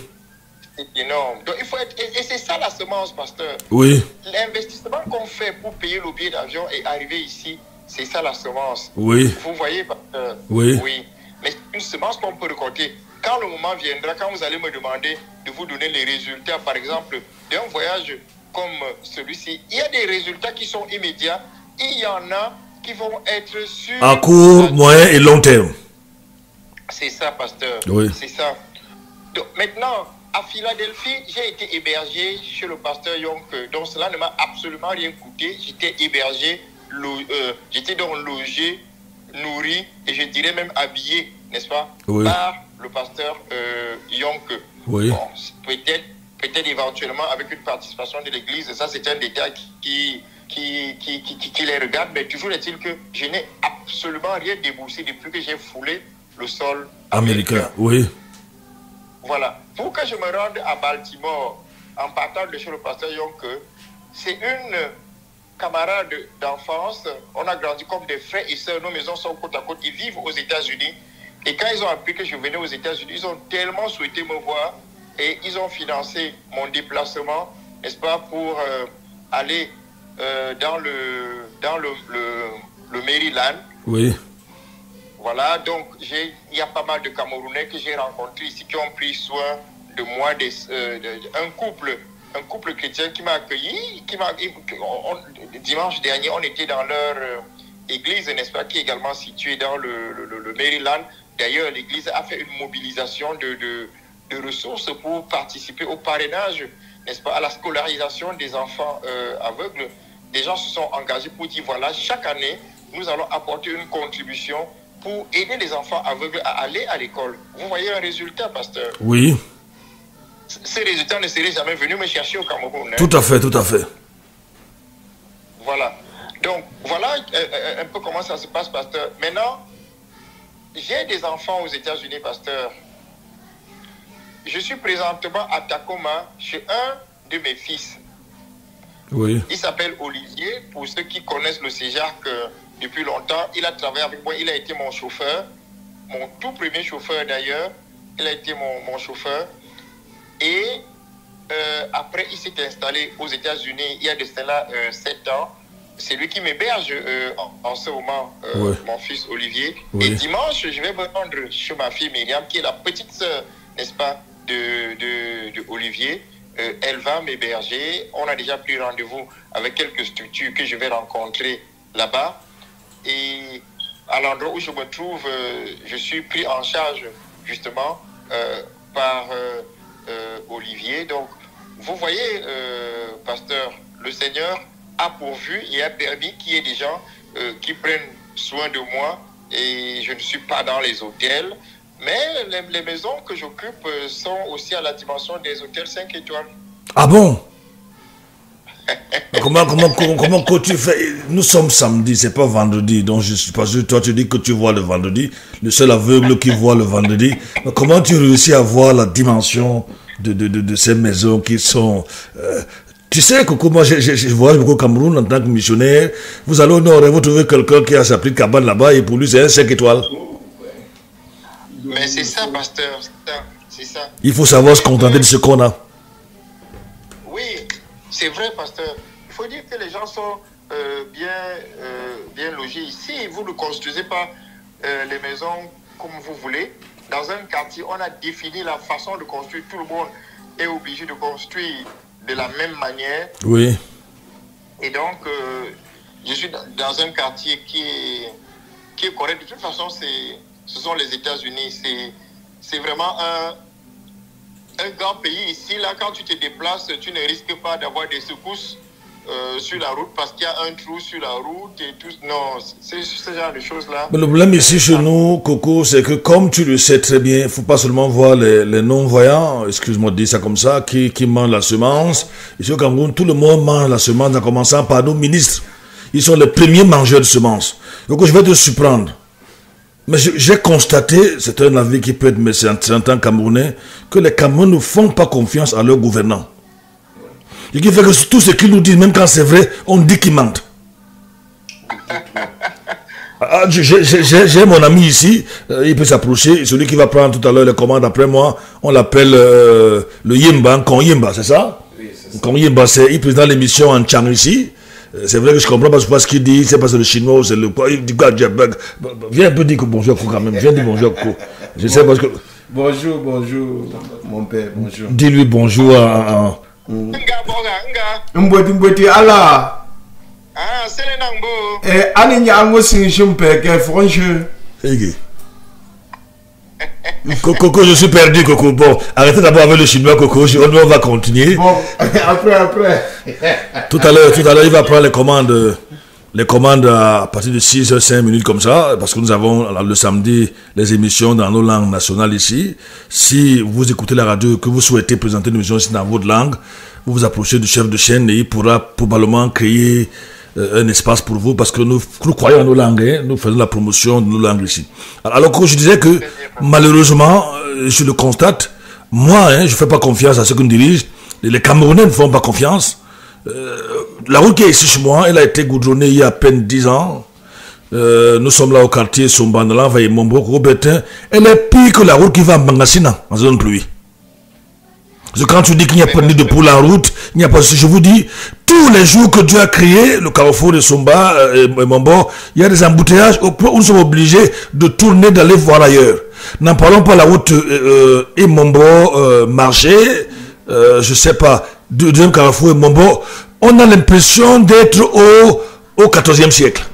C'est énorme. Donc il faut être... Et c'est ça la semence, pasteur. Oui. L'investissement qu'on fait pour payer le billet d'avion et arriver ici, c'est ça la semence. Oui. Vous voyez, pasteur? Oui. Oui. Mais c'est une semence qu'on peut récolter. Quand le moment viendra, quand vous allez me demander de vous donner les résultats, par exemple, d'un voyage comme celui-ci, il y a des résultats qui sont immédiats. Il y en a qui vont être sur... À court, moyen et long terme. C'est ça, pasteur. Oui. C'est ça. Donc, maintenant, à Philadelphie, j'ai été hébergé chez le pasteur Young. Donc, cela ne m'a absolument rien coûté. J'étais hébergé, j'étais donc logé, nourri, et je dirais même habillé, n'est-ce pas, par le pasteur Young. Oui. Bon, peut-être éventuellement avec une participation de l'église. Ça, c'est un détail qui les regarde, mais toujours est-il que je n'ai absolument rien déboursé depuis que j'ai foulé le sol américain. Oui. Voilà. Pour que je me rende à Baltimore, en partant de chez le pasteur Young, c'est une camarade d'enfance. On a grandi comme des frères et sœurs. Nos maisons sont côte à côte. Ils vivent aux États-Unis. Et quand ils ont appris que je venais aux États-Unis, ils ont tellement souhaité me voir et ils ont financé mon déplacement, n'est-ce pas, pour aller dans le Maryland. Oui. Voilà, donc il y a pas mal de Camerounais que j'ai rencontrés ici qui ont pris soin de moi, un couple chrétien qui m'a accueilli, dimanche dernier, on était dans leur église, n'est-ce pas, qui est également située dans le Maryland. D'ailleurs, l'église a fait une mobilisation de ressources pour participer au parrainage, n'est-ce pas, à la scolarisation des enfants aveugles. Des gens se sont engagés pour dire, voilà, chaque année, nous allons apporter une contribution pour aider les enfants aveugles à aller à l'école. Vous voyez un résultat, pasteur? Oui. Ces résultats ne seraient jamais venus me chercher au Cameroun. Hein? Tout à fait, tout à fait. Voilà. Donc, voilà un peu comment ça se passe, pasteur. Maintenant, j'ai des enfants aux États-Unis, pasteur. Je suis présentement à Tacoma chez un de mes fils. Oui. Il s'appelle Olivier. Pour ceux qui connaissent le CEJAC depuis longtemps, il a travaillé avec moi. Il a été mon chauffeur. Mon tout premier chauffeur d'ailleurs. Il a été mon chauffeur. Et après, il s'est installé aux États-Unis il y a de cela 7 ans. C'est lui qui m'héberge en ce moment, oui. Mon fils Olivier. Oui. Et dimanche, je vais me rendre chez ma fille Myriam, qui est la petite sœur, n'est-ce pas, de Olivier. Elle va m'héberger. On a déjà pris rendez-vous avec quelques structures que je vais rencontrer là-bas. Et à l'endroit où je me trouve, je suis pris en charge justement par Olivier. Donc, vous voyez, pasteur, le Seigneur a pourvu et a permis qu'il y ait des gens qui prennent soin de moi. Et je ne suis pas dans les hôtels. Mais les maisons que j'occupe sont aussi à la dimension des hôtels 5 étoiles. Ah bon? Comment tu fais? Nous sommes samedi, c'est pas vendredi. Donc je suis pas sûr. Toi, tu dis que tu vois le vendredi. Le seul aveugle qui voit le vendredi. Mais comment tu réussis à voir la dimension de ces maisons qui sont... tu sais, Coco, moi, je voyage beaucoup au Cameroun en tant que missionnaire. Vous allez au nord et vous trouvez quelqu'un qui a sa petite cabane là-bas et pour lui, c'est un 5 étoiles. Mais c'est ça, pasteur, c'est ça. Il faut savoir se contenter de ce qu'on a. Oui, c'est vrai, pasteur. Il faut dire que les gens sont bien logés ici. Vous ne construisez pas les maisons comme vous voulez. Dans un quartier, on a défini la façon de construire. Tout le monde est obligé de construire de la même manière. Oui. Et donc, je suis dans un quartier qui est correct. De toute façon, ce sont les États-Unis. C'est vraiment un grand pays. Ici, là, quand tu te déplaces, tu ne risques pas d'avoir des secousses sur la route parce qu'il y a un trou sur la route et tout. Non, c'est ce genre de choses-là. Mais le problème ici chez nous, Coco, c'est que comme tu le sais très bien, il ne faut pas seulement voir les non-voyants, excuse-moi de dire ça comme ça, qui mangent la semence. Ici au Cameroun, tout le monde mange la semence en commençant par nos ministres. Ils sont les premiers mangeurs de semences. Donc je vais te surprendre. Mais j'ai constaté, c'est un avis qui peut être méchant en tant que Camerounais, que les Camerounais ne font pas confiance à leurs gouvernants. Et qui fait que tout ce qu'ils nous disent, même quand c'est vrai, on dit qu'ils mentent. J'ai mon ami ici, il peut s'approcher, celui qui va prendre tout à l'heure les commandes après moi, on l'appelle le Yemba, Nkon Yemba, c'est ça? Oui, c'est ça. Nkon Yemba, il présente l'émission en Tchang ici. C'est vrai que je comprends pas ce qu'il dit, c'est pas le chinois, c'est le quoi, il dit quoi, viens un peu dire bonjour quand même, viens dire bonjour. Je sais parce que... Bonjour, mon père, bonjour. Dis-lui bonjour à... Mbweti ala. Ah, c'est le nambo. Ani nyango sinjumpe ke franche. Coco, je suis perdu, Coco. Bon, arrêtez d'abord avec le chinois, Coco. On va continuer. Bon, après. Tout à l'heure, il va prendre les commandes à partir de 6h05 comme ça, parce que nous avons le samedi les émissions dans nos langues nationales ici. Si vous écoutez la radio, que vous souhaitez présenter une émission ici dans votre langue, vous vous approchez du chef de chaîne et il pourra probablement créer un espace pour vous, parce que nous croyons en nos langues, hein, nous faisons la promotion de nos langues ici. Alors que je disais que malheureusement, je le constate, moi, je ne fais pas confiance à ceux qui nous dirigent, les Camerounais ne font pas confiance. La route qui est ici chez moi, elle a été goudronnée il y a à peine 10 ans. Nous sommes là au quartier Sombandalan, Vaïmombo, Robertin. Elle est pire que la route qui va à Bangassina, en zone pluie. Parce que quand tu dis qu'il n'y a pas de nid de poule en route, il n'y a pas de... Je vous dis, tous les jours que Dieu a créé le carrefour de Somba et Mombo, il y a des embouteillages où nous sommes obligés de tourner, d'aller voir ailleurs. N'en parlons pas la route Mombo marché, je sais pas, deuxième carrefour et Mombo. On a l'impression d'être au 14e siècle.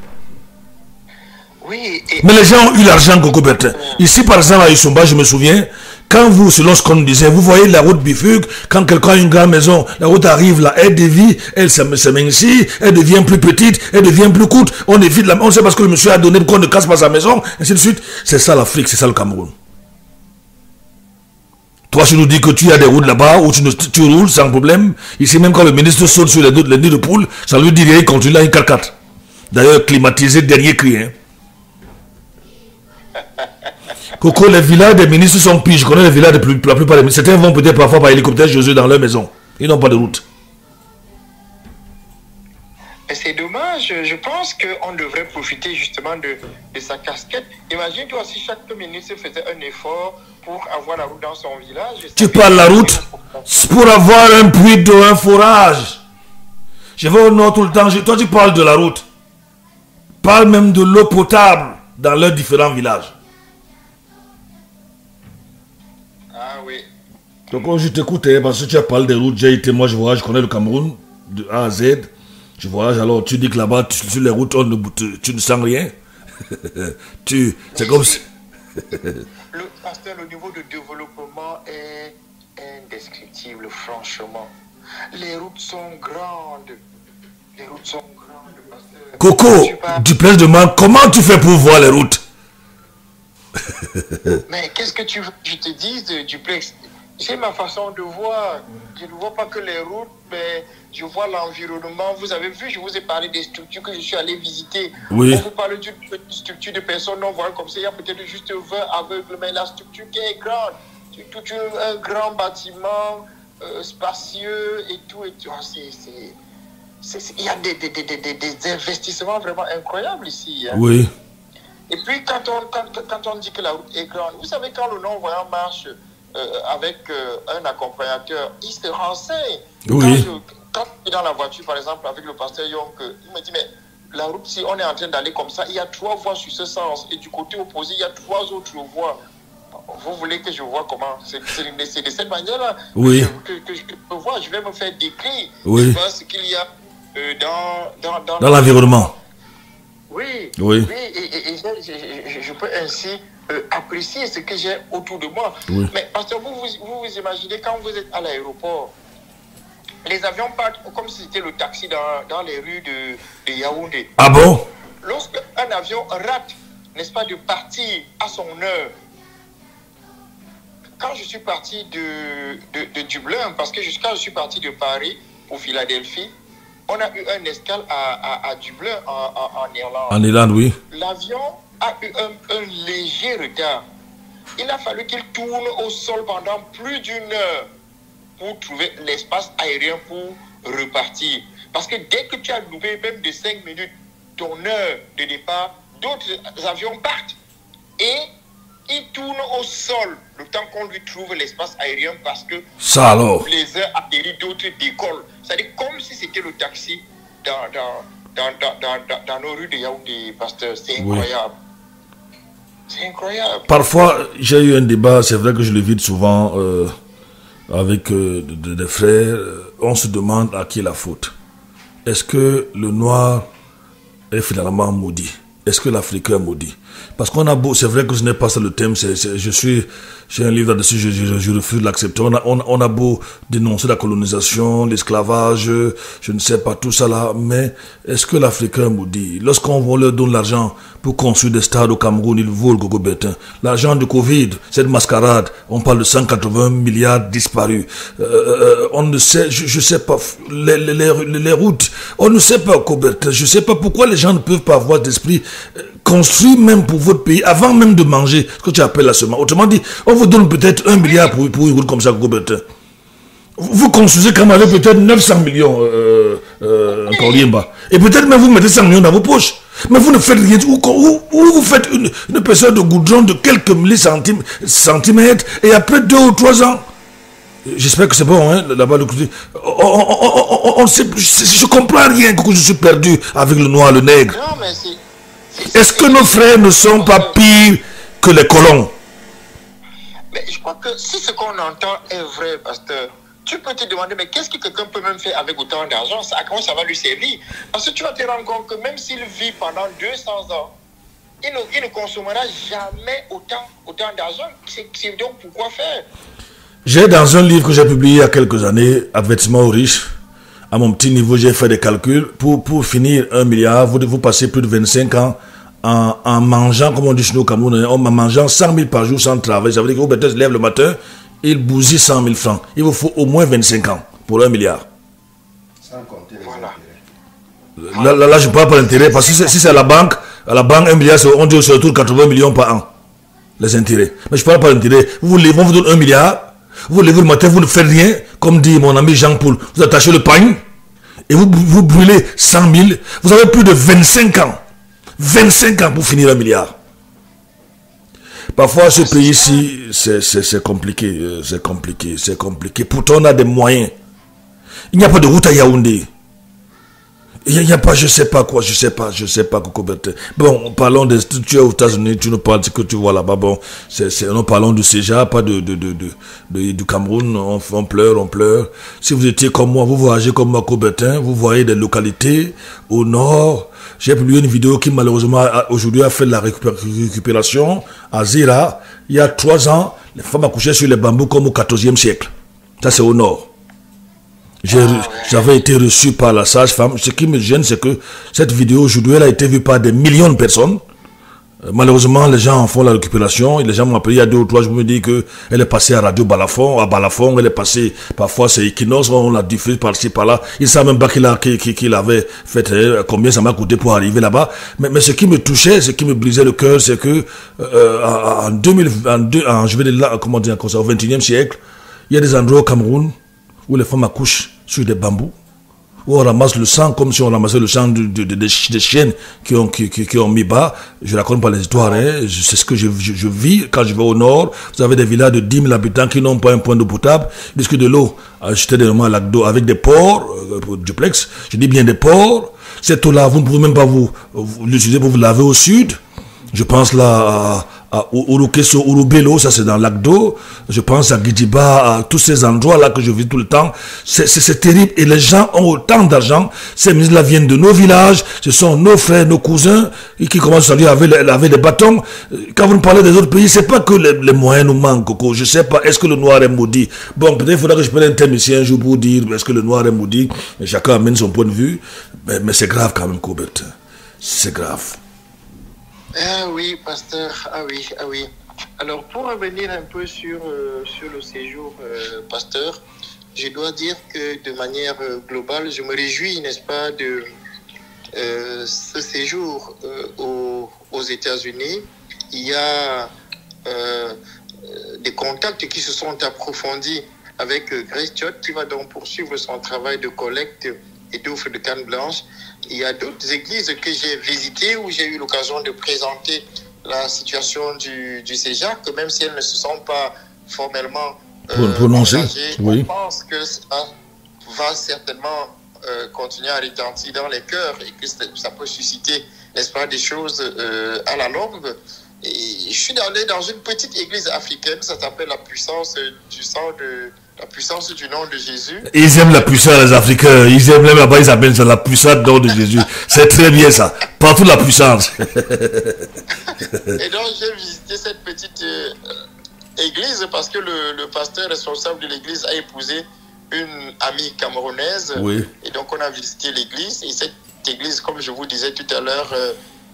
Oui, mais les gens ont eu l'argent, Coco Bertin. Ici, par exemple, à Isomba, je me souviens, quand vous, selon ce qu'on nous disait, vous voyez la route bifugue, quand quelqu'un a une grande maison, la route arrive là, elle dévie, elle s'amincit, elle devient plus petite, elle devient plus courte, on évite la... On sait parce que le monsieur a donné qu'on ne casse pas sa maison, ainsi de suite. C'est ça l'Afrique, c'est ça le Cameroun. Toi, tu nous dis que tu as des routes là-bas où tu roules sans problème. Ici, même quand le ministre saute sur les nids de poule, ça lui dit qu'il continue à une 4x4. D'ailleurs, climatisé, dernier cri, hein. Coco, les villages des ministres sont pires. Je connais les villages la plupart des ministres. Certains vont peut-être parfois par hélicoptère Josué dans leur maison. Ils n'ont pas de route. C'est dommage. Je pense qu'on devrait profiter justement de sa casquette. Imagine-toi si chaque ministre faisait un effort pour avoir la route dans son village. Tu parles de la route pour avoir un puits d'eau, un forage. Je vais au nord tout le temps. Toi, tu parles de la route. Parle même de l'eau potable dans leurs différents villages. Ah oui. Donc je t'écoute parce que tu as parlé des routes, j'ai été, moi je voyage, je connais le Cameroun de A à Z, je voyage, alors tu dis que là-bas sur les routes tu ne sens rien. C'est comme si... Le niveau de développement est indescriptible, franchement. Les routes sont grandes. Les routes sont grandes. Coco, Duplex demande comment tu fais pour voir les routes. Mais qu'est-ce que tu veux que je te dise, Duplex? C'est ma façon de voir. Je ne vois pas que les routes, mais je vois l'environnement. Vous avez vu, je vous ai parlé des structures que je suis allé visiter. Oui. On vous parle d'une structure de personnes non-voyantes comme ça. Il y a peut-être juste 20 aveugles, mais la structure qui est grande. Tout un grand bâtiment spacieux et tout. Et tout. Il y a des investissements vraiment incroyables ici. Hein. Oui. Et puis, quand on dit que la route est grande, vous savez, quand le non-voyant marche avec un accompagnateur, il se renseigne. Oui. Quand je suis dans la voiture, par exemple, avec le pasteur Young, il me dit, mais la route, si on est en train d'aller comme ça, il y a 3 voies sur ce sens. Et du côté opposé, il y a 3 autres voies. Vous voulez que je vois comment? C'est de cette manière-là oui. que je peux voir. Je vais me faire décrire. Oui. Je vois ce qu'il y a dans l'environnement. Oui, oui. Oui, et je peux ainsi apprécier ce que j'ai autour de moi. Oui. Mais parce que vous imaginez quand vous êtes à l'aéroport, les avions partent comme si c'était le taxi dans les rues de Yaoundé. Ah bon? Lorsqu'un avion rate, n'est-ce pas, de partir à son heure. Quand je suis parti de Dublin, parce que quand je suis parti de Paris pour Philadelphie, on a eu un escale à Dublin, en Irlande. En Irlande, oui. L'avion a eu un léger retard. Il a fallu qu'il tourne au sol pendant plus d'1 heure pour trouver l'espace aérien pour repartir. Parce que dès que tu as loupé même de 5 minutes ton heure de départ, d'autres avions partent. Et il tourne au sol le temps qu'on lui trouve l'espace aérien parce que ça alors. Les uns atterrissent, d'autres décollent. C'est-à-dire comme si c'était le taxi dans nos rues de Yaoundé, pasteur. C'est incroyable. Oui. C'est incroyable. Parfois, j'ai eu un débat, c'est vrai que je le vis souvent avec des frères. On se demande à qui est la faute. Est-ce que le noir est finalement maudit? Est-ce que l'Africain est maudit? Parce qu'on a beau, c'est vrai que ce n'est pas ça le thème, j'ai un livre là-dessus, je refuse de l'accepter. On a beau dénoncer la colonisation, l'esclavage, je ne sais pas, tout ça là, mais est-ce que l'Africain est maudit? Lorsqu'on leur donne l'argent pour construire des stades au Cameroun, ils volent Gogo Bertin. L'argent du Covid, cette mascarade, on parle de 180 milliards disparus. On ne sait, je sais pas, les routes, on ne sait pas, Gogo Bertin, je ne sais pas pourquoi les gens ne peuvent pas avoir d'esprit construit même pour votre pays, avant même de manger ce que tu appelles la semence. Autrement dit, on vous donne peut-être 1 milliard pour une route comme ça, Gogo Bertin. Vous construisez quand même peut-être 900 millions encore bas. Et peut-être même vous mettez 100 millions dans vos poches. Mais vous ne faites rien. Ou vous faites une personne de goudron de quelques millimètres et après 2 ou 3 ans, J'espère que c'est bon, hein, là-bas. On sait, je comprends rien, que je suis perdu avec le noir, le nègre. Non, mais est-ce que nos frères ne sont pas pires que les colons? Mais je crois que si ce qu'on entend est vrai, pasteur, tu peux te demander, mais qu'est-ce que quelqu'un peut même faire avec autant d'argent? À quoi ça va lui servir? Parce que tu vas te rendre compte que même s'il vit pendant 200 ans, il ne consommera jamais autant d'argent. C'est donc pourquoi faire? J'ai dans un livre que j'ai publié il y a quelques années, Avertissement aux riches, à mon petit niveau, j'ai fait des calculs. Pour finir 1 milliard, vous passez plus de 25 ans en mangeant, comme on dit chez nous au Cameroun, en mangeant 100 000 par jour sans travail. Ça veut dire que Roberto se lève le matin, il bousille 100 000 francs. Il vous faut au moins 25 ans pour 1 milliard. Sans compter les intérêts. Là, je ne parle pas d'intérêt, parce que si c'est à la banque, 1 milliard, on dit c'est autour de 80 millions par an. Les intérêts. Mais je ne parle pas d'intérêt. On vous donne 1 milliard. Vous levez le matin, vous ne faites rien, comme dit mon ami Jean-Paul. Vous attachez le pagne et vous brûlez 100 000. Vous avez plus de 25 ans. 25 ans pour finir 1 milliard. Parfois, ce pays-ci, c'est compliqué. C'est compliqué. Pourtant, on a des moyens. Il n'y a pas de route à Yaoundé. Il n'y a pas, je sais pas, Coco Bertin. Bon, parlons des structures aux États-Unis, tu nous parles de ce que tu vois là-bas. Bon, nous parlons du CEJA, pas du Cameroun. On pleure. Si vous étiez comme moi, vous voyagez comme moi, Coco Bertin, vous voyez des localités au nord. J'ai publié une vidéo qui, malheureusement, aujourd'hui a fait de la récupération à Zira. Il y a 3 ans, les femmes accouchaient sur les bambous comme au 14e siècle. Ça, c'est au nord. J'avais été reçu par la sage-femme. Ce qui me gêne, c'est que cette vidéo aujourd'hui, elle a été vue par des millions de personnes. Malheureusement, les gens en font la récupération. Et les gens m'ont appelé il y a 2 ou 3 jours, me disent qu'elle est passée à Radio Balafon. À Balafon, elle est passée, parfois c'est Equinox, on la diffuse par-ci, par-là. Ils ne savent même pas qu'il avait fait, combien ça m'a coûté pour arriver là-bas. Mais ce qui me touchait, ce qui me brisait le cœur, c'est que, au 21e siècle, il y a des endroits au Cameroun où les femmes accouchent sur des bambous, où on ramasse le sang comme si on ramassait le sang des chiennes qui ont mis bas. Je raconte pas les histoires, hein. C'est ce que je vis quand je vais au nord. Vous avez des villages de 10 000 habitants qui n'ont pas un point d'eau potable. Ils disent que de l'eau, j'étais dernièrement à lac d'eau avec des porcs, duplex, je dis bien des porcs. Cette eau-là, vous ne pouvez même pas l'utiliser pour vous laver au sud. Je pense là à Urukeso, Urubelo, ça c'est dans le lac d'eau. Je pense à Guidiba, à tous ces endroits-là que je vis tout le temps. C'est terrible. Et les gens ont autant d'argent. Ces ministres-là viennent de nos villages. Ce sont nos frères, nos cousins, qui commencent à lui avec des bâtons. Quand vous nous parlez des autres pays, c'est pas que les moyens nous manquent, Coco. Je sais pas, est-ce que le noir est maudit? Bon, peut-être il faudra que je prenne un thème ici un jour pour dire, est-ce que le noir est maudit? Mais chacun amène son point de vue. Mais c'est grave quand même, Cobert. C'est grave. Ah oui, pasteur, ah oui. Alors, pour revenir un peu sur le séjour, pasteur, je dois dire que de manière globale, je me réjouis, n'est-ce pas, de ce séjour aux États-Unis. Il y a des contacts qui se sont approfondis avec Grace Church, qui va donc poursuivre son travail de collecte et d'offre de canne blanche. Il y a d'autres églises que j'ai visitées où j'ai eu l'occasion de présenter la situation du CEJA, que même si elles ne se sont pas formellement engagées, oui. On pense que ça va certainement continuer à retentir dans les cœurs et que ça peut susciter, n'est-ce pas, des choses à la longue. Et je suis allé dans une petite église africaine, ça s'appelle la puissance du nom de Jésus. Ils aiment la puissance, les Africains. Ils aiment même là-bas, ils appellent ça la puissance du nom de Jésus. C'est très bien ça. Partout la puissance. Et donc j'ai visité cette petite église parce que le pasteur responsable de l'église a épousé une amie camerounaise. Oui. Et donc on a visité l'église. Et cette église, comme je vous disais tout à l'heure,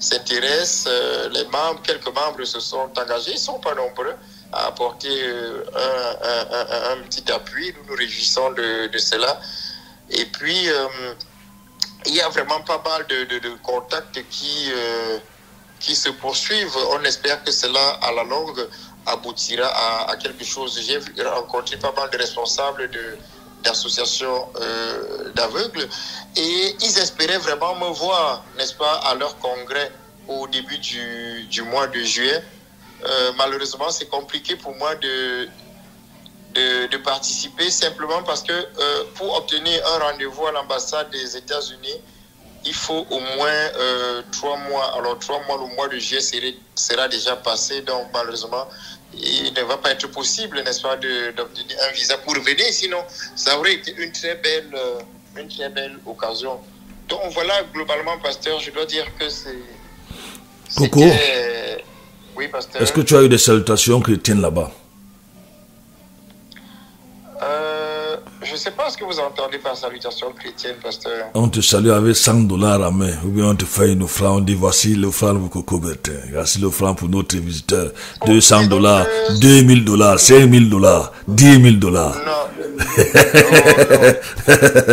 s'intéresse. Quelques membres se sont engagés. Ils ne sont pas nombreux à apporter un petit appui. Nous nous réjouissons de cela. Et puis, il y a vraiment pas mal de contacts qui se poursuivent. On espère que cela, à la longue, aboutira à quelque chose. J'ai rencontré pas mal de responsables d'associations d'aveugles et ils espéraient vraiment me voir, n'est-ce pas, à leur congrès au début du mois de juillet. Malheureusement, c'est compliqué pour moi de participer simplement parce que pour obtenir un rendez-vous à l'ambassade des États-Unis, il faut au moins 3 mois. Alors 3 mois, le mois de juillet sera déjà passé, donc malheureusement, il ne va pas être possible, n'est-ce pas, d'obtenir un visa pour venir. Sinon, ça aurait été une très belle occasion. Donc voilà, globalement, pasteur, je dois dire que c'est... Coco, oui, pasteur. Est-ce que tu as eu des salutations chrétiennes là-bas? Je ne sais pas ce que vous entendez par salutation chrétienne, pasteur. On te salue avec $100 à main, ou bien on te fait une offrande, on dit voici l'offrande pour Coco Bertin, voici l'offrande pour notre visiteur, $200, $2000, $5000, $10 000. Non.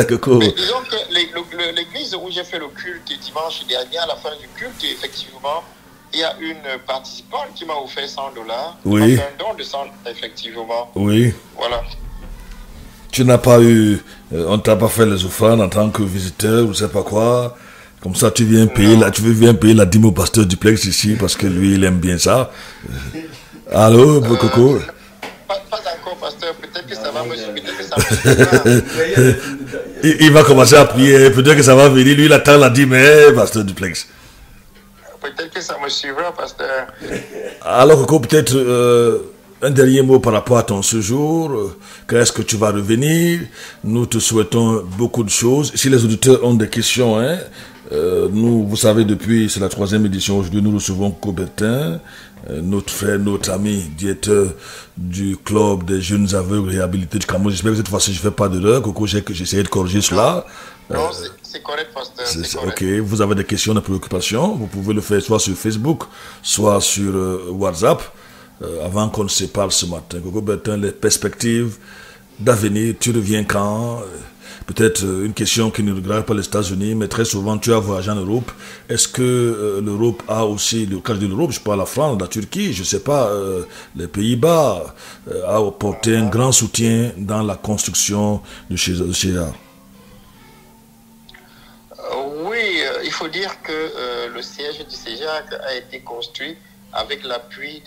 Coco. Mais disons que l'église où j'ai fait le culte dimanche dernier, à la fin du culte, effectivement, il y a une participante qui m'a offert $100. Oui. Un don de $100, effectivement. Oui. Voilà. Tu n'as pas eu, on t'a pas fait les offrandes en tant que visiteur, ou je sais pas quoi. Comme ça, tu viens payer la dîme au pasteur Duplex ici, parce que lui, il aime bien ça. Allô, Coco? Pas encore, pasteur. Peut-être que ça va me suivre. Il va commencer à prier. Peut-être que ça va venir. Lui, il attend la dîme, pasteur Duplex. Peut-être que ça me suivra, pasteur. Alors, Coco, peut-être un dernier mot par rapport à ton séjour. Quand est-ce que tu vas revenir? Nous te souhaitons beaucoup de choses. Si les auditeurs ont des questions, nous, vous savez, depuis, c'est la 3e édition. Aujourd'hui, nous recevons Coco Bertin, notre frère, notre ami, directeur du club des jeunes aveugles réhabilités du Cameroun. J'espère que cette fois-ci, je ne fais pas d'erreur. Coco, j'ai essayé de corriger cela. Non, c'est correct, pasteur. C'est correct. Ok, vous avez des questions, des préoccupations, vous pouvez le faire soit sur Facebook, soit sur WhatsApp. Avant qu'on ne se parle ce matin, Coco Bertin, les perspectives d'avenir, tu reviens quand? Peut-être une question qui ne regarde pas les États-Unis, mais très souvent tu as voyagé en Europe. Est-ce que l'Europe a aussi, le cas de l'Europe, je parle de la France, de la Turquie, je ne sais pas, les Pays-Bas, a apporté un grand soutien dans la construction de CEJA? Oui, il faut dire que le siège du CEJA a été construit avec l'appui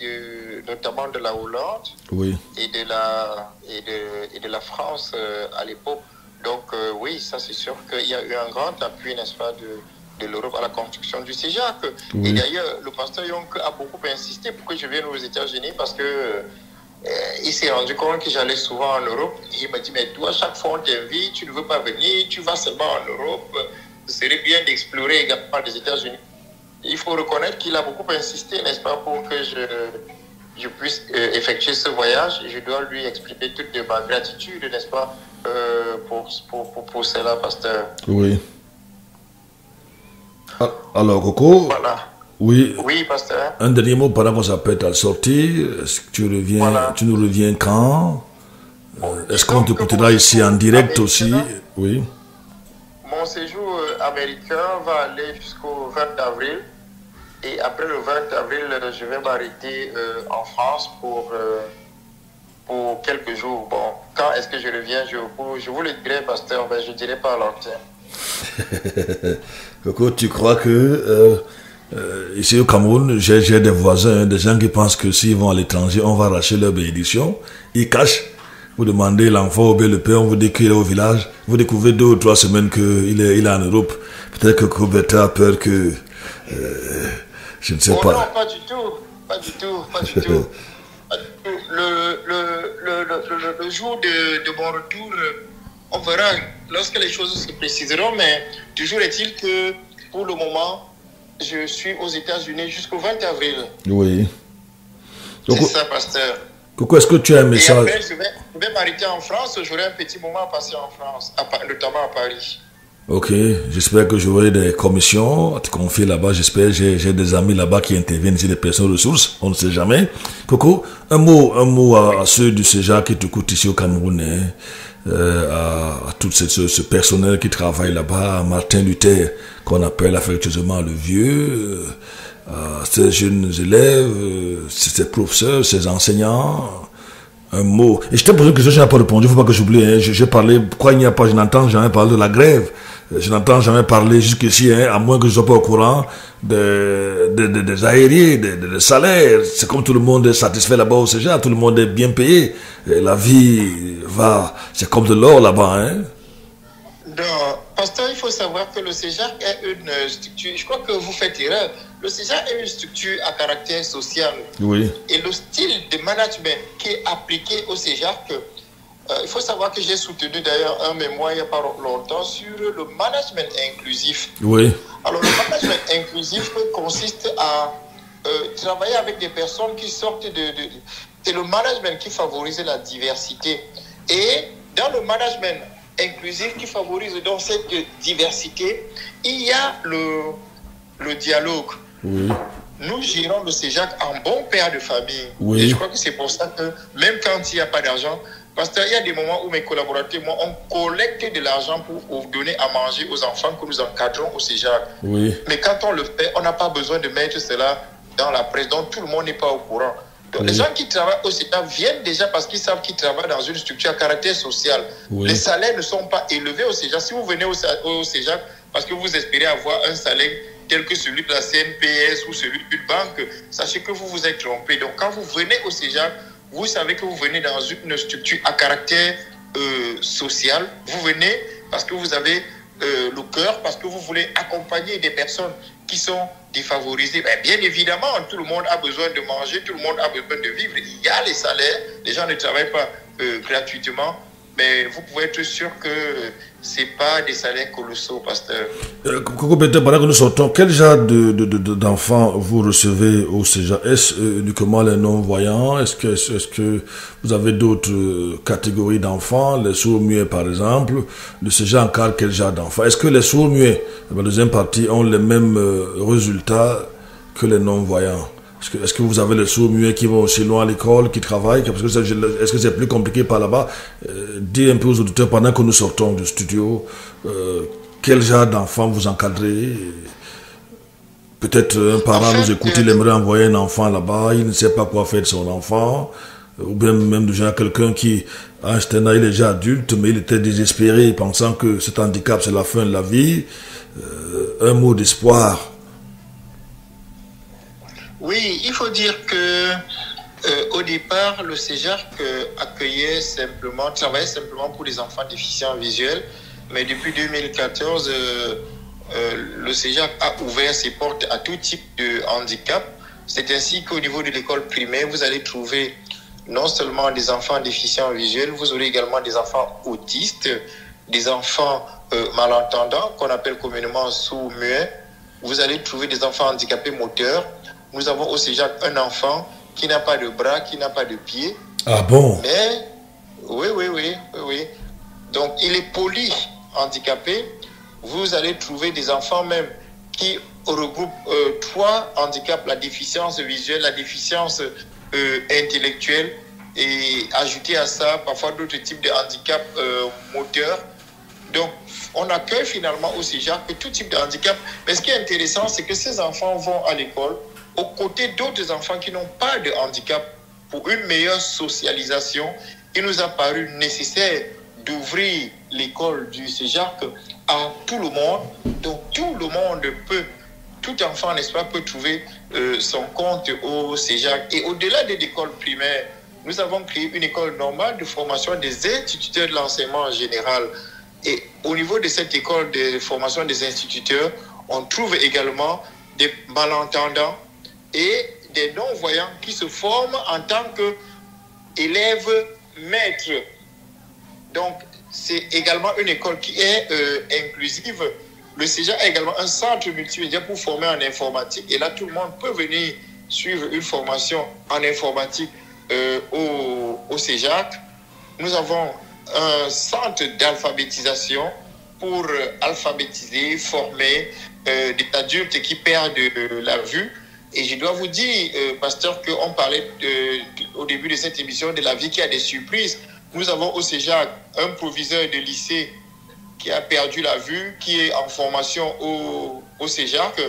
notamment de la Hollande, oui, et de la France à l'époque. Donc oui, ça c'est sûr qu'il y a eu un grand appui, n'est-ce pas, de l'Europe à la construction du CEJA. Oui. Et d'ailleurs, le pasteur Yonk a beaucoup insisté pour que je vienne aux États-Unis parce que il s'est rendu compte que j'allais souvent en Europe. Et il m'a dit, mais toi, chaque fois on t'invite, tu ne veux pas venir, tu vas seulement en Europe. Ce serait bien d'explorer également les États-Unis. Il faut reconnaître qu'il a beaucoup insisté, n'est-ce pas, pour que je puisse effectuer ce voyage. Et je dois lui exprimer toute ma gratitude, n'est-ce pas, pour cela, pasteur. Oui. Alors, Coco. Voilà. Oui. Oui, pasteur. Un dernier mot par rapport à sa pète à sortir. Est-ce que tu reviens, voilà. Tu nous reviens quand? Est-ce qu'on te écoutera ici en direct aussi? Oui. Mon séjour américain va aller jusqu'au 20 avril. Et après le 20 avril, je vais m'arrêter en France pour quelques jours. Bon, quand est-ce que je reviens? Je vous le dirai, pasteur, mais je ne dirai pas à l'antenne. Coco, tu crois que ici au Cameroun, j'ai des voisins, des gens qui pensent que s'ils vont à l'étranger, on va arracher leur bénédiction. Ils cachent. Vous demandez l'enfant ou bien le père, on vous dit qu'il est au village. Vous découvrez 2 ou 3 semaines qu'il est en Europe. Peut-être que Coco Bertin a peur que... je ne sais pas. Non, pas du tout. Pas du tout. Le jour de mon retour, on verra lorsque les choses se préciseront, mais toujours est-il que pour le moment, je suis aux États-Unis jusqu'au 20 avril. Oui. C'est ça, pasteur. Coco, est-ce que tu as un message? Et après, je vais m'arrêter en France. J'aurai un petit moment à passer en France, notamment à Paris. Ok, j'espère que j'aurai des commissions à te confier là-bas. J'espère, j'ai des amis là-bas qui interviennent ici, des personnes ressources. On ne sait jamais. Coco, un mot à ceux du CEJA qui t'écoutent ici au Cameroun, à tout ce personnel qui travaille là-bas, à Martin Luther, qu'on appelle affectueusement le vieux, à ces jeunes élèves, ces professeurs, ces enseignants, Un mot. Et je t'ai posé une question, je n'ai pas répondu, il ne faut pas que j'oublie. Hein. J'ai parlé, pourquoi il n'y a pas, je n'entends jamais parler de la grève. Je n'entends jamais parler jusqu'ici, hein, à moins que je ne sois pas au courant des aériens, des salaires. C'est comme tout le monde est satisfait là-bas au CEJA, tout le monde est bien payé. Et la vie va, c'est comme de l'or là-bas. Hein. Non, pasteur, il faut savoir que le CEJAC est une structure, je crois que vous faites erreur, le CEJAC est une structure à caractère social. Oui. Et le style de management qui est appliqué au CEJAC, il faut savoir que j'ai soutenu d'ailleurs un mémoire il n'y a pas longtemps sur le management inclusif. Oui. Alors le management inclusif consiste à travailler avec des personnes qui sortent c'est le management qui favorise la diversité. Et dans le management inclusif qui favorise donc cette diversité, il y a le dialogue. Oui. Nous gérons le CEJAC en bon père de famille. Oui. Et je crois que c'est pour ça que même quand il n'y a pas d'argent, parce qu'il y a des moments où mes collaborateurs, moi, on collecte de l'argent pour donner à manger aux enfants que nous encadrons au CEJAC. Oui. Mais quand on le fait, on n'a pas besoin de mettre cela dans la presse, donc tout le monde n'est pas au courant. Donc, oui. Les gens qui travaillent au CEJAC viennent déjà parce qu'ils savent qu'ils travaillent dans une structure à caractère social. Oui. Les salaires ne sont pas élevés au CEJAC. Si vous venez au CEJAC parce que vous espérez avoir un salaire tel que celui de la CNPS ou celui d'une banque, sachez que vous vous êtes trompé. Donc quand vous venez au CEJAC, vous savez que vous venez dans une structure à caractère social. Vous venez parce que vous avez le cœur, parce que vous voulez accompagner des personnes qui sont défavorisées. Bien évidemment, tout le monde a besoin de manger, tout le monde a besoin de vivre. Il y a les salaires, les gens ne travaillent pas gratuitement, mais vous pouvez être sûr que ce n'est pas des salaires colossaux, pasteur. Coco Péter, pendant que nous sortons, quel genre d'enfants vous recevez au CEJAC? Est-ce uniquement les non-voyants? Est-ce que vous avez d'autres catégories d'enfants? Les sourds-muets, par exemple. Le CEJAC encadre quel genre d'enfants? Est-ce que les sourds-muets, la deuxième partie, ont les mêmes résultats que les non-voyants? Est-ce que vous avez les sourds-muets qui vont aussi loin à l'école, qui travaillent? Est-ce que c'est plus compliqué par là-bas? Dis un peu aux auditeurs, pendant que nous sortons du studio, quel genre d'enfant vous encadrez? Peut-être un parent nous écoute, il aimerait envoyer un enfant là-bas, il ne sait pas quoi faire de son enfant. Ou bien même déjà quelqu'un qui, à un certain âge, il est déjà adulte, mais il était désespéré, pensant que cet handicap, c'est la fin de la vie. Un mot d'espoir. Oui, il faut dire que au départ, le CEJAC travaillait simplement pour les enfants déficients visuels, mais depuis 2014, le CEJAC a ouvert ses portes à tout type de handicap. C'est ainsi qu'au niveau de l'école primaire, vous allez trouver non seulement des enfants déficients visuels, vous aurez également des enfants autistes, des enfants malentendants, qu'on appelle communément sourds-muets. Vous allez trouver des enfants handicapés moteurs. Nous avons au CEJAC un enfant qui n'a pas de bras, qui n'a pas de pieds. Ah bon? Mais, oui. Donc, il est polyhandicapé. Vous allez trouver des enfants même qui regroupent 3 handicaps, la déficience visuelle, la déficience intellectuelle, et ajouter à ça parfois d'autres types de handicaps moteurs. Donc, on accueille finalement au CEJAC tout type de handicap. Mais ce qui est intéressant, c'est que ces enfants vont à l'école aux côtés d'autres enfants qui n'ont pas de handicap. Pour une meilleure socialisation, il nous a paru nécessaire d'ouvrir l'école du CEJAC à tout le monde. Donc tout le monde tout enfant, n'est-ce pas, peut trouver son compte au CEJAC. Et au-delà de l'école primaire, nous avons créé une école normale de formation des instituteurs de l'enseignement général. Et au niveau de cette école de formation des instituteurs, on trouve également des malentendants et des non-voyants qui se forment en tant qu'élèves maîtres. Donc, c'est également une école qui est inclusive. Le CEJAC a également un centre multimédia pour former en informatique. Et là, tout le monde peut venir suivre une formation en informatique au CEJAC. Nous avons un centre d'alphabétisation pour alphabétiser, former des adultes qui perdent la vue. Et je dois vous dire, pasteur, qu'on parlait au début de cette émission de la vie qui a des surprises. Nous avons au CEJAC un proviseur de lycée qui a perdu la vue, qui est en formation au CEJAC.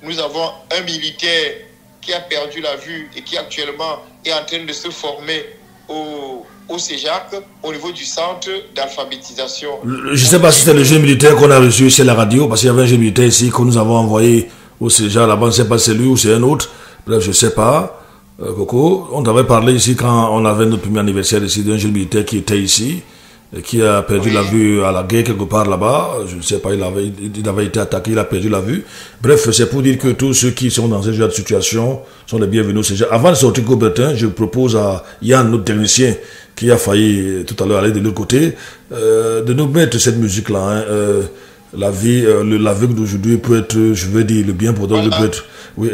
Nous avons un militaire qui a perdu la vue et qui actuellement est en train de se former au CEJAC, au niveau du centre d'alphabétisation. Je ne sais pas si c'était le jeune militaire qu'on a reçu chez la radio, parce qu'il y avait un jeune militaire ici que nous avons envoyé au CEJAC. Là-bas, je ne sais pas si c'est lui ou c'est un autre. Bref, je ne sais pas. Coco, on avait parlé ici quand on avait notre premier anniversaire ici d'un jeune militaire qui était ici, et qui a perdu la vue à la guerre quelque part là-bas. Je ne sais pas, il avait été attaqué, il a perdu la vue. Bref, c'est pour dire que tous ceux qui sont dans ce genre de situation sont les bienvenus au CEJAC. Avant de sortir Coubertin, je propose à Yann, notre technicien, qui a failli tout à l'heure aller de l'autre côté, de nous mettre cette musique-là. Hein, la vie, l'aveugle d'aujourd'hui peut être, je veux dire, le bien pour d'autres peut être... Oui,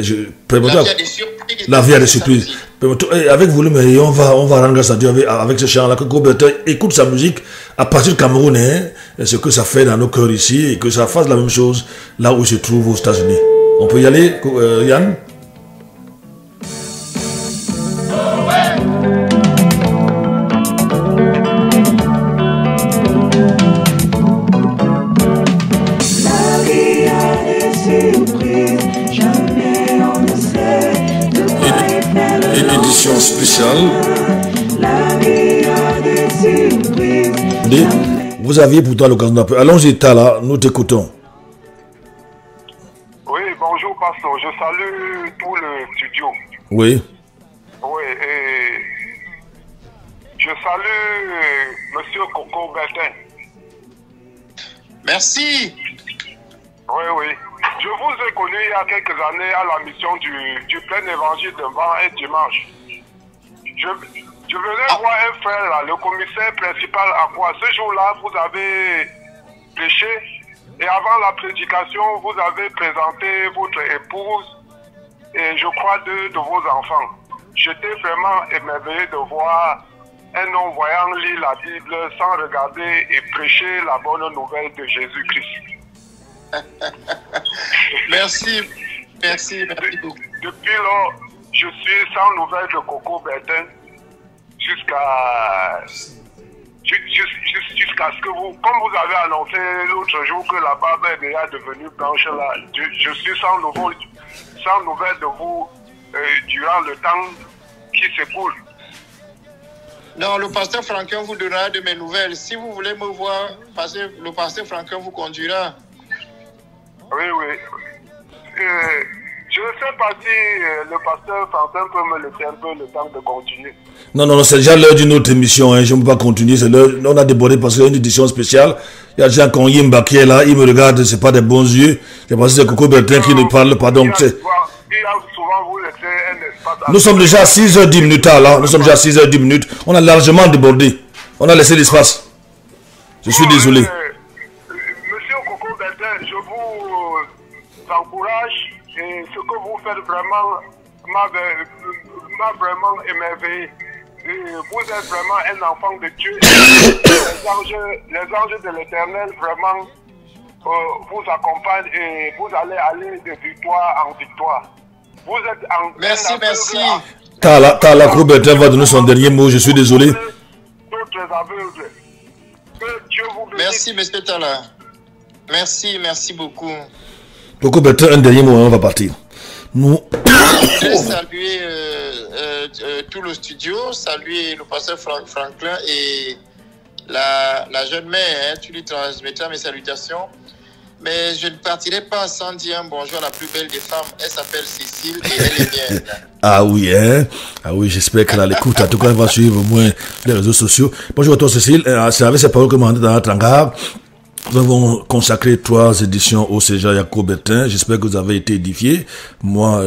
la vie a des surprises. Avec volume, on va rendre grâce à Dieu avec ce chant-là, que Coubertin écoute sa musique à partir du Cameroun, hein, et ce que ça fait dans nos cœurs ici, et que ça fasse la même chose là où il se trouve aux États-Unis. On peut y aller, Yann? Édition spéciale. Vous aviez pourtant l'occasion d'appeler. Allons-y, Tala, nous t'écoutons. Oui, bonjour, pasteur. Je salue tout le studio. Oui. Oui, et je salue Monsieur Coco Bertin. Merci. Oui, oui. Je vous ai connu il y a quelques années à la mission du plein évangile de Ban et dimanche. Je venais voir un frère là, le commissaire principal à quoi. Ce jour-là, vous avez prêché et avant la prédication, vous avez présenté votre épouse et je crois deux de vos enfants. J'étais vraiment émerveillé de voir un non-voyant lire la Bible sans regarder et prêcher la bonne nouvelle de Jésus-Christ. Merci beaucoup. Depuis lors, je suis sans nouvelles de Coco Bertin jusqu'à ce que vous, comme vous avez annoncé l'autre jour que la barbe est déjà devenue blanche là, je suis sans nouvelles de vous durant le temps qui s'écoule. Non, le pasteur Franquin vous donnera de mes nouvelles. Si vous voulez me voir, le pasteur Franquin vous conduira. Oui, oui. Je ne sais pas si le pasteur Franquin peut me laisser un peu le temps de continuer. Non, c'est déjà l'heure d'une autre émission. Hein. Je ne peux pas continuer. C'est l'heure. On a débordé parce qu'il y a une édition spéciale. Il y a Jean Konyimba qui est là. Il me regarde. Ce n'est pas des bons yeux. C'est parce que c'est Coco Bertin qui ne parle pas. Donc, nous sommes déjà à 6h10 là. Nous sommes déjà à 6h10. On a largement débordé. On a laissé l'espace. Je suis désolé. Monsieur Coco Bertin, je vous encourage. Et ce que vous faites vraiment m'a vraiment émerveillé. Vous êtes vraiment un enfant de Dieu. Les anges de l'Éternel vraiment vous accompagnent et vous allez aller de victoire en victoire. Vous êtes en Merci. Tala Coubertin va donner son dernier mot, je suis désolé. D'autres aveugles. Que Dieu vous bénisse. Merci, monsieur Tala. Merci beaucoup. Coubertin, un dernier mot, on va partir. Nous. Je voudrais saluer tout le studio, saluer le pasteur Franklin et la jeune mère. Hein, tu lui transmettras mes salutations. Mais je ne partirai pas sans dire un bonjour à la plus belle des femmes. Elle s'appelle Cécile et elle est mienne. Ah oui, hein? Ah oui, j'espère qu'elle a l'écoute. En tout cas, elle va suivre au moins les réseaux sociaux. Bonjour à toi, Cécile. C'est avec ces paroles que dans notre hangar. Nous avons consacré 3 éditions au CEJAC Coubertin. J'espère que vous avez été édifiés. Moi,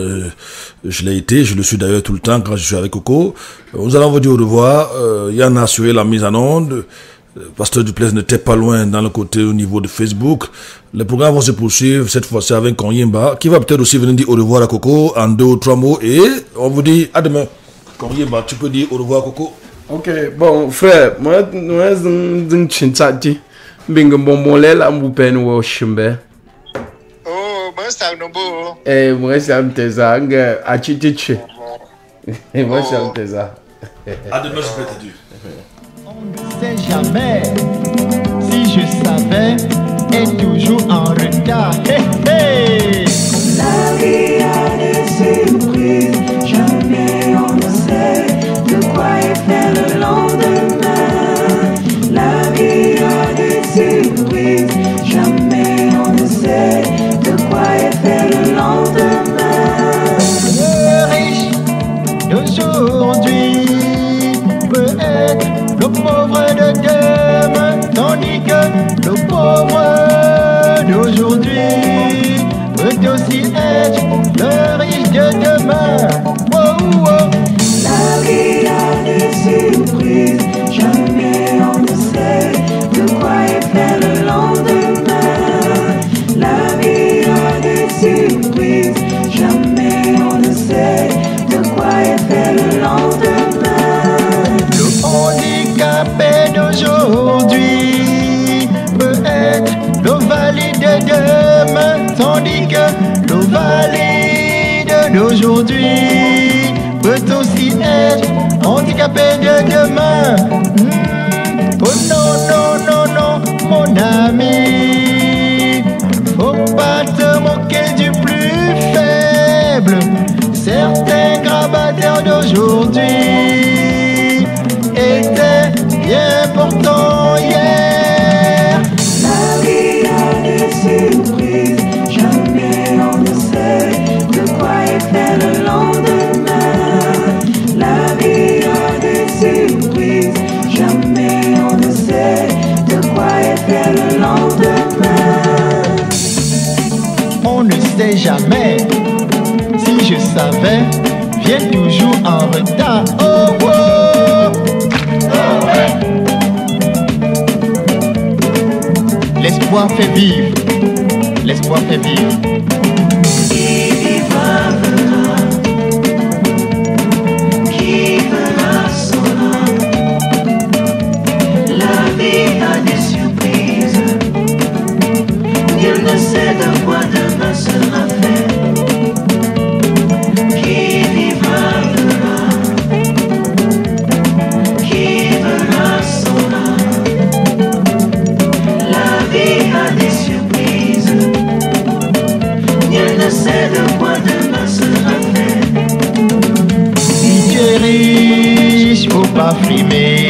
je l'ai été. Je le suis d'ailleurs tout le temps quand je suis avec Coco. Nous allons vous dire au revoir. Yann a assuré la mise en onde. Pasteur Duplessis n'était pas loin dans le côté au niveau de Facebook. Les programmes vont se poursuivre cette fois-ci avec Konyimba, qui va peut-être aussi venir dire au revoir à Coco en 2 ou 3 mots. Et on vous dit à demain. Konyimba, tu peux dire au revoir à Coco. Ok, bon, frère, moi, Bingo Bombolela Mbupen wo Shimbe. Oh, moi c'est un beau. Moi c'est un tezang à Chichichi. Moi c'est un tezang. À demain, je peux te dire. On ne sait jamais. Si je savais, est toujours en retard. La vie a des surprises. Jamais on ne sait de quoi est fait le pauvre d'aujourd'hui peut aussi être le riche de demain. Oh, oh. La vie a des surprises, jamais on ne sait de quoi est fait le lendemain. La vie a des surprises, jamais on ne sait de quoi est fait le lendemain. Le handicapé d'aujourd'hui peut être le valide de demain, tandis que le valide d'aujourd'hui peut aussi être handicapé de demain. Oh non, non, non, non, mon ami, faut pas te moquer du plus faible. Certains grabataires d'aujourd'hui étaient bien portants hier. La vie a des surprises, jamais on ne sait de quoi est fait le lendemain. La vie a des surprises, jamais on ne sait de quoi est fait le lendemain. On ne sait jamais. Si je savais, viens toujours en retard. Oh, oh, oh, ouais. L'espoir fait vivre. L'espoir fait vivre. Qui vivra verra, qui verra saura. La vie a des surprises, nul ne sait de quoi demain sera fait. Qui vivra verra, qui verra saura. La vie a des surprises, nul ne sait de quoi demain sera fait. Si tu es riche, faut pas frimer.